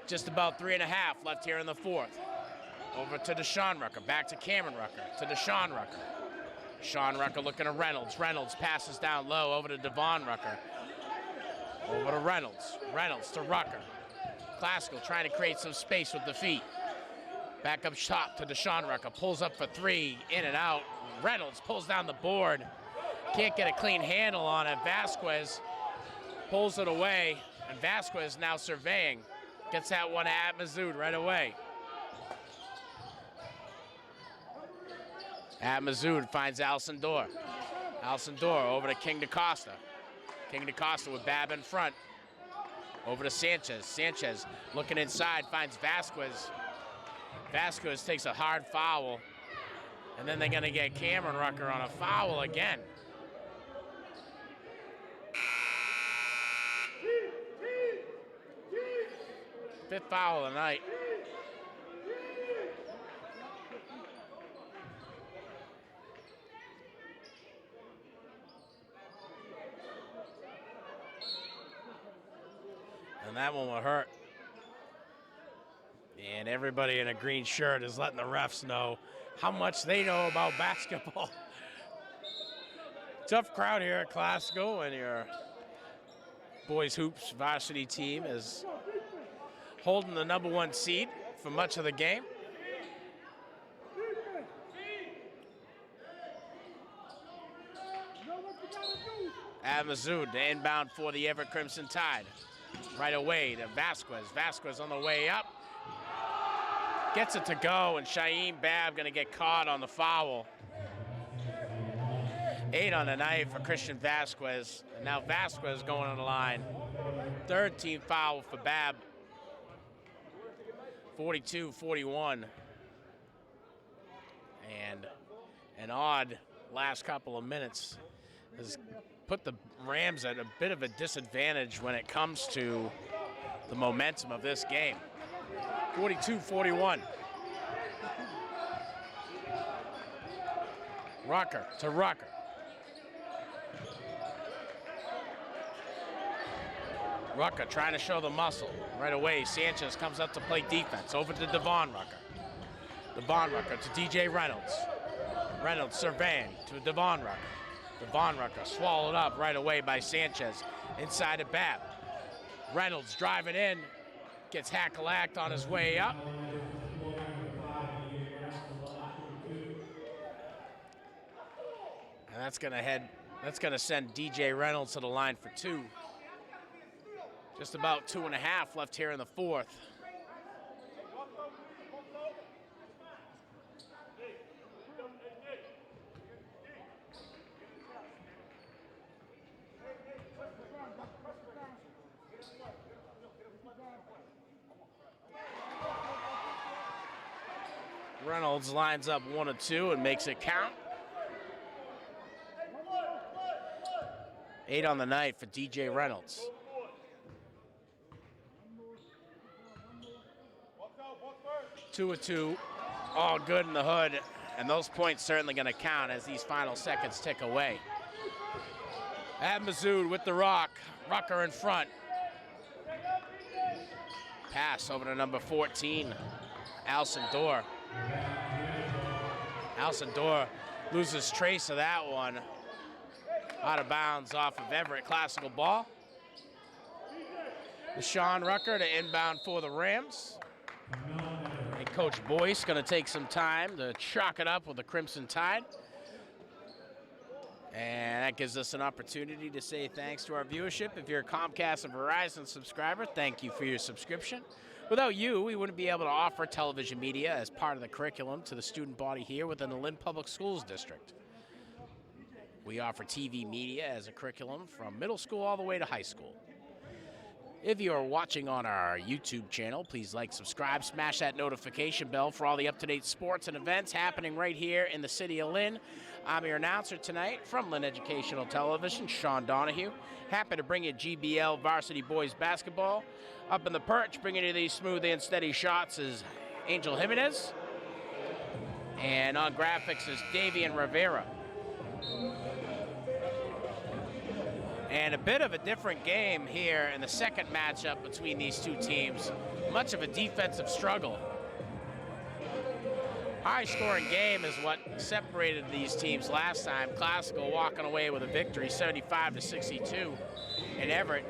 Just about 3.5 left here in the fourth. Over to Deshaun Rucker. Back to Cameron Rucker. To Deshaun Rucker. Deshaun Rucker looking at Reynolds. Reynolds passes down low over to Devon Rucker. Over to Reynolds. Reynolds to Rucker. Classical trying to create some space with the feet. Back up top to Deshaun Rucker. Pulls up for 3. In and out. Reynolds pulls down the board. Can't get a clean handle on it. Vasquez pulls it away. And Vasquez now surveying. Gets that one at Mazoud right away. At Mazoud finds Alcindor. Alcindor over to King DaCosta. King DaCosta with Babb in front. Over to Sanchez. Sanchez looking inside, finds Vasquez. Vasquez takes a hard foul. And then they're going to get Cameron Rucker on a foul again. Fifth foul of the night. And that one will hurt. And everybody in a green shirt is letting the refs know how much they know about basketball. Tough crowd here at Classical, and your boys hoops varsity team is holding the #1 seed for much of the game. Mazoud, the inbound for the Everett Crimson Tide. Right away to Vasquez. Vasquez on the way up. Gets it to go, and Shaheem Babb gonna get caught on the foul. 8 on the night for Christian Vasquez. And now Vasquez going on the line. Third team foul for Babb. 42-41. And an odd last couple of minutes has put the Rams at a bit of a disadvantage when it comes to the momentum of this game. 42-41. Rucker to Rucker. Rucker trying to show the muscle. Right away, Sanchez comes up to play defense. Over to Devon Rucker. Devon Rucker to DJ Reynolds. Reynolds surveying to Devon Rucker. Devon Rucker swallowed up right away by Sanchez. Inside to Babb. Reynolds driving in. Gets hackalacked on his way up. And that's gonna send DJ Reynolds to the line for 2. Just about 2.5 left here in the fourth. Reynolds lines up 1 of 2 and makes it count. 8 on the night for DJ Reynolds. Two of 2, all good in the hood, and those points certainly going to count as these final seconds tick away. Mazoud with the rock, Rucker in front. Pass over to number 14, Alcindor. Alcindor loses trace of that one. Out of bounds off of Everett Classical ball. Sean Rucker to inbound for the Rams. And Coach Boyce going to take some time to chalk it up with the Crimson Tide. And that gives us an opportunity to say thanks to our viewership. If you're a Comcast and Verizon subscriber, thank you for your subscription. Without you, we wouldn't be able to offer television media as part of the curriculum to the student body here within the Lynn Public Schools District. We offer TV media as a curriculum from middle school all the way to high school. If you are watching on our YouTube channel, please like, subscribe, smash that notification bell for all the up-to-date sports and events happening right here in the city of Lynn. I'm your announcer tonight from Lynn Educational Television, Sean Donahue. Happy to bring you GBL Varsity Boys Basketball. Up in the perch, bringing you these smooth and steady shots is Angel Jimenez. And on graphics is Davian Rivera. And a bit of a different game here in the second matchup between these two teams. Much of a defensive struggle. High-scoring game is what separated these teams last time. Classical walking away with a victory, 75-62. And Everett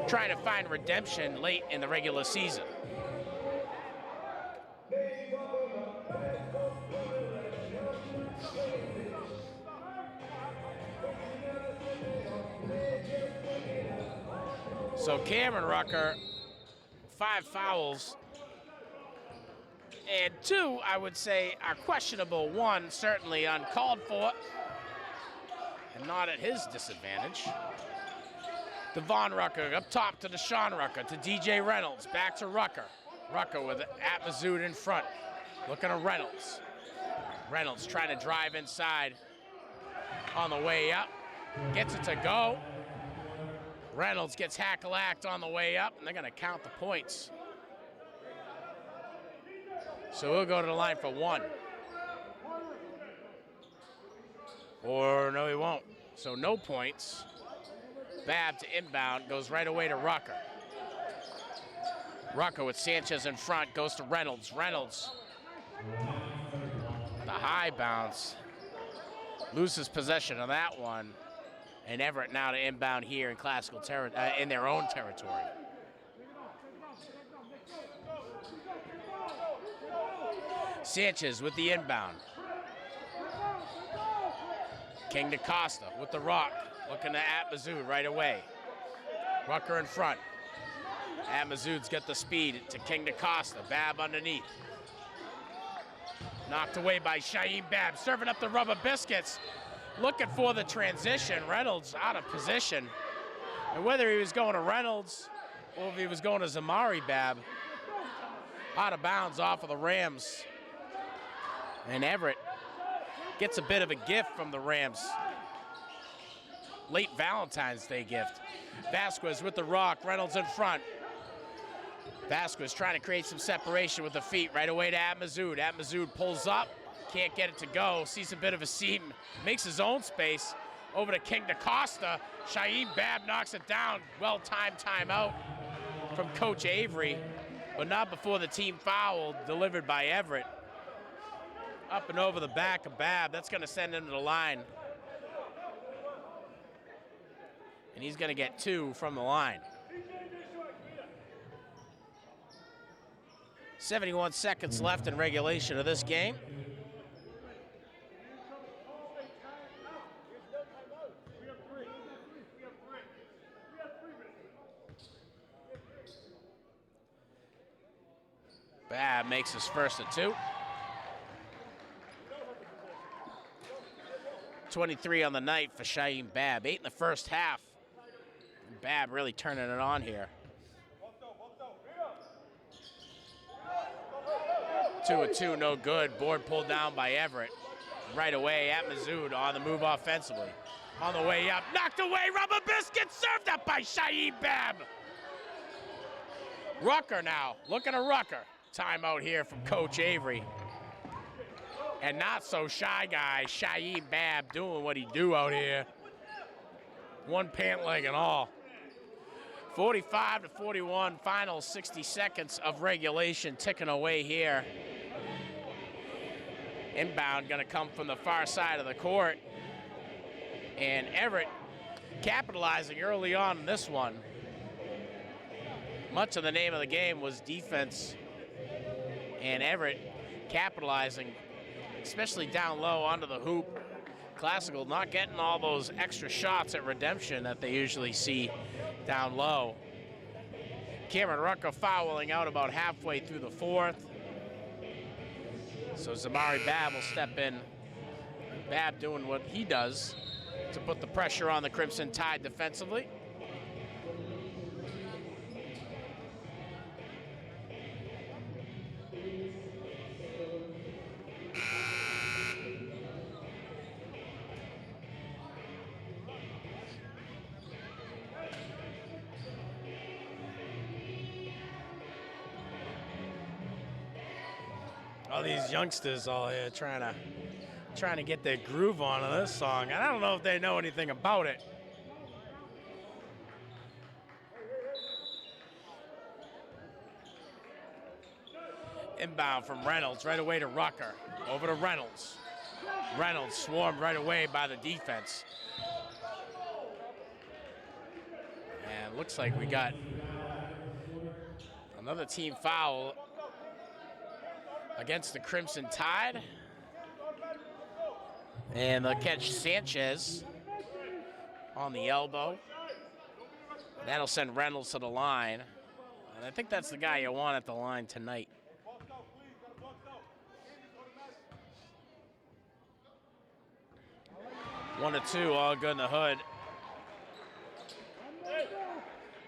trying to find redemption late in the regular season. So Cameron Rucker, 5 fouls, and 2, I would say, are questionable. 1, certainly uncalled for, and not at his disadvantage. Devon Rucker up top to Deshaun Rucker, to DJ Reynolds, back to Rucker. Rucker with Atmazoud in front, looking at Reynolds. Reynolds trying to drive inside on the way up, gets it to go. Reynolds gets hackalacked on the way up, and they're going to count the points. So we'll go to the line for 1. Or no, he won't. So no points. Babb to inbound, goes right away to Rucker. Rucker with Sanchez in front, goes to Reynolds. Reynolds, the high bounce, loses possession on that one. And Everett now to inbound here in classical in their own territory. Sanchez with the inbound. King DaCosta with the rock, looking to Atmazoud right away. Rucker in front. Atmazoud's got the speed to King DaCosta. Babb underneath. Knocked away by Shaheem Babb, serving up the rubber biscuits. Looking for the transition. Reynolds out of position. And whether he was going to Reynolds or if he was going to Zamari Babb, out of bounds off of the Rams. And Everett gets a bit of a gift from the Rams. Late Valentine's Day gift. Vasquez with the rock, Reynolds in front. Vasquez trying to create some separation with the feet right away to Atmazoud. Atmazoud pulls up. Can't get it to go, sees a bit of a seam, makes his own space, over to King DaCosta. Shaheem Babb knocks it down. Well-timed timeout from Coach Avery, but not before the team foul delivered by Everett. Up and over the back of Babb, that's gonna send him to the line. And he's gonna get 2 from the line. 71 seconds left in regulation of this game. Babb makes his first of 2. 23 on the night for Shaheem Babb. 8 in the first half. Babb really turning it on here. 2 of 2, no good. Board pulled down by Everett. Right away, Atmazoud on the move offensively. On the way up, knocked away, rubber biscuit, served up by Shaheem Babb. Rucker now, looking at Rucker. Timeout here from Coach Avery. And not so shy guy, Shaheem Babb, doing what he do out here. 1 pant leg and all. 45-41, final 60 seconds of regulation ticking away here. Inbound gonna come from the far side of the court. And Everett capitalizing early on in this one. much of the name of the game was defense, and Everett capitalizing, especially down low onto the hoop. Classical not getting all those extra shots at redemption that they usually see down low. Cameron Rucker fouling out about halfway through the fourth. So Zamari Babb will step in. Babb doing what he does to put the pressure on the Crimson Tide defensively. All these youngsters all here trying to get their groove on this song. And I don't know if they know anything about it. Inbound from Reynolds, right away to Rucker. Over to Reynolds. Reynolds swarmed right away by the defense. And looks like we got another team foul against the Crimson Tide. And they'll catch Sanchez on the elbow. That'll send Reynolds to the line. And I think that's the guy you want at the line tonight. One to two, all good in the hood.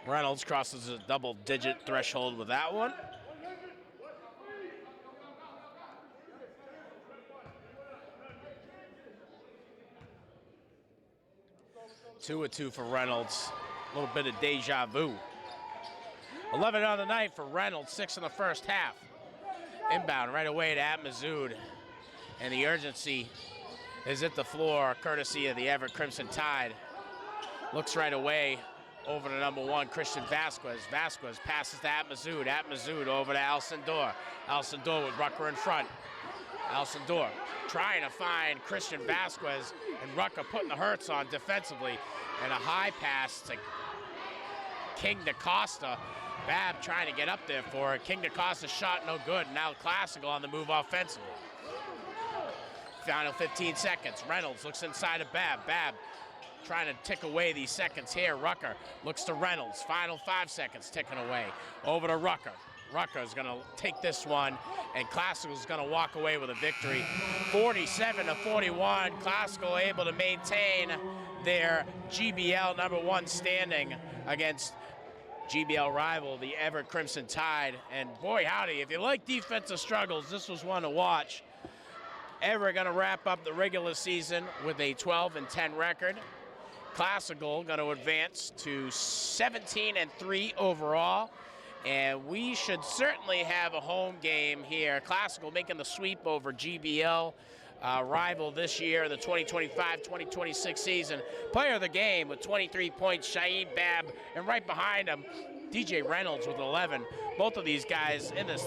Reynolds crosses a double-digit threshold with that one. Two of two for Reynolds. A little bit of deja vu. 11 on the night for Reynolds, 6 in the first half. Inbound right away to Atmazoud. And the urgency is at the floor, courtesy of the Everett Crimson Tide. Looks right away over to number 1, Christian Vasquez. Vasquez passes to Atmazoud. Atmazoud over to Alcindor. Alcindor with Rucker in front. Alcindor trying to find Christian Vasquez, and Rucker putting the hurts on defensively. And a high pass to King DaCosta. Babb trying to get up there for it. King DaCosta shot no good. Now Classical on the move offensively. Final 15 seconds. Reynolds looks inside of Babb. Babb trying to tick away these seconds here. Rucker looks to Reynolds. Final 5 seconds ticking away. Over to Rucker. Rucker's gonna take this one, and Classical's gonna walk away with a victory. 47-41. Classical able to maintain their GBL #1 standing against GBL rival, the Everett Crimson Tide. And boy, howdy, if you like defensive struggles, this was one to watch. Everett gonna wrap up the regular season with a 12-10 record. Classical gonna advance to 17-3 overall. And we should certainly have a home game here. Classical making the sweep over GBL rival this year, the 2025-2026 season. Player of the game with 23 points, Shaheed Babb, and right behind him, DJ Reynolds with 11. Both of these guys in the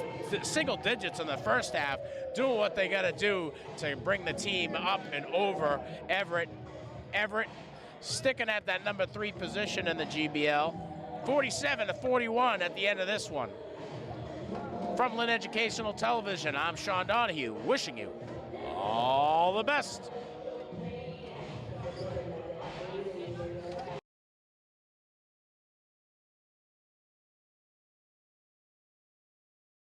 single digits in the first half, doing what they got to do to bring the team up and over Everett. Everett sticking at that #3 position in the GBL. 47-41 at the end of this one. From Lynn Educational Television, I'm Sean Donahue, wishing you all the best.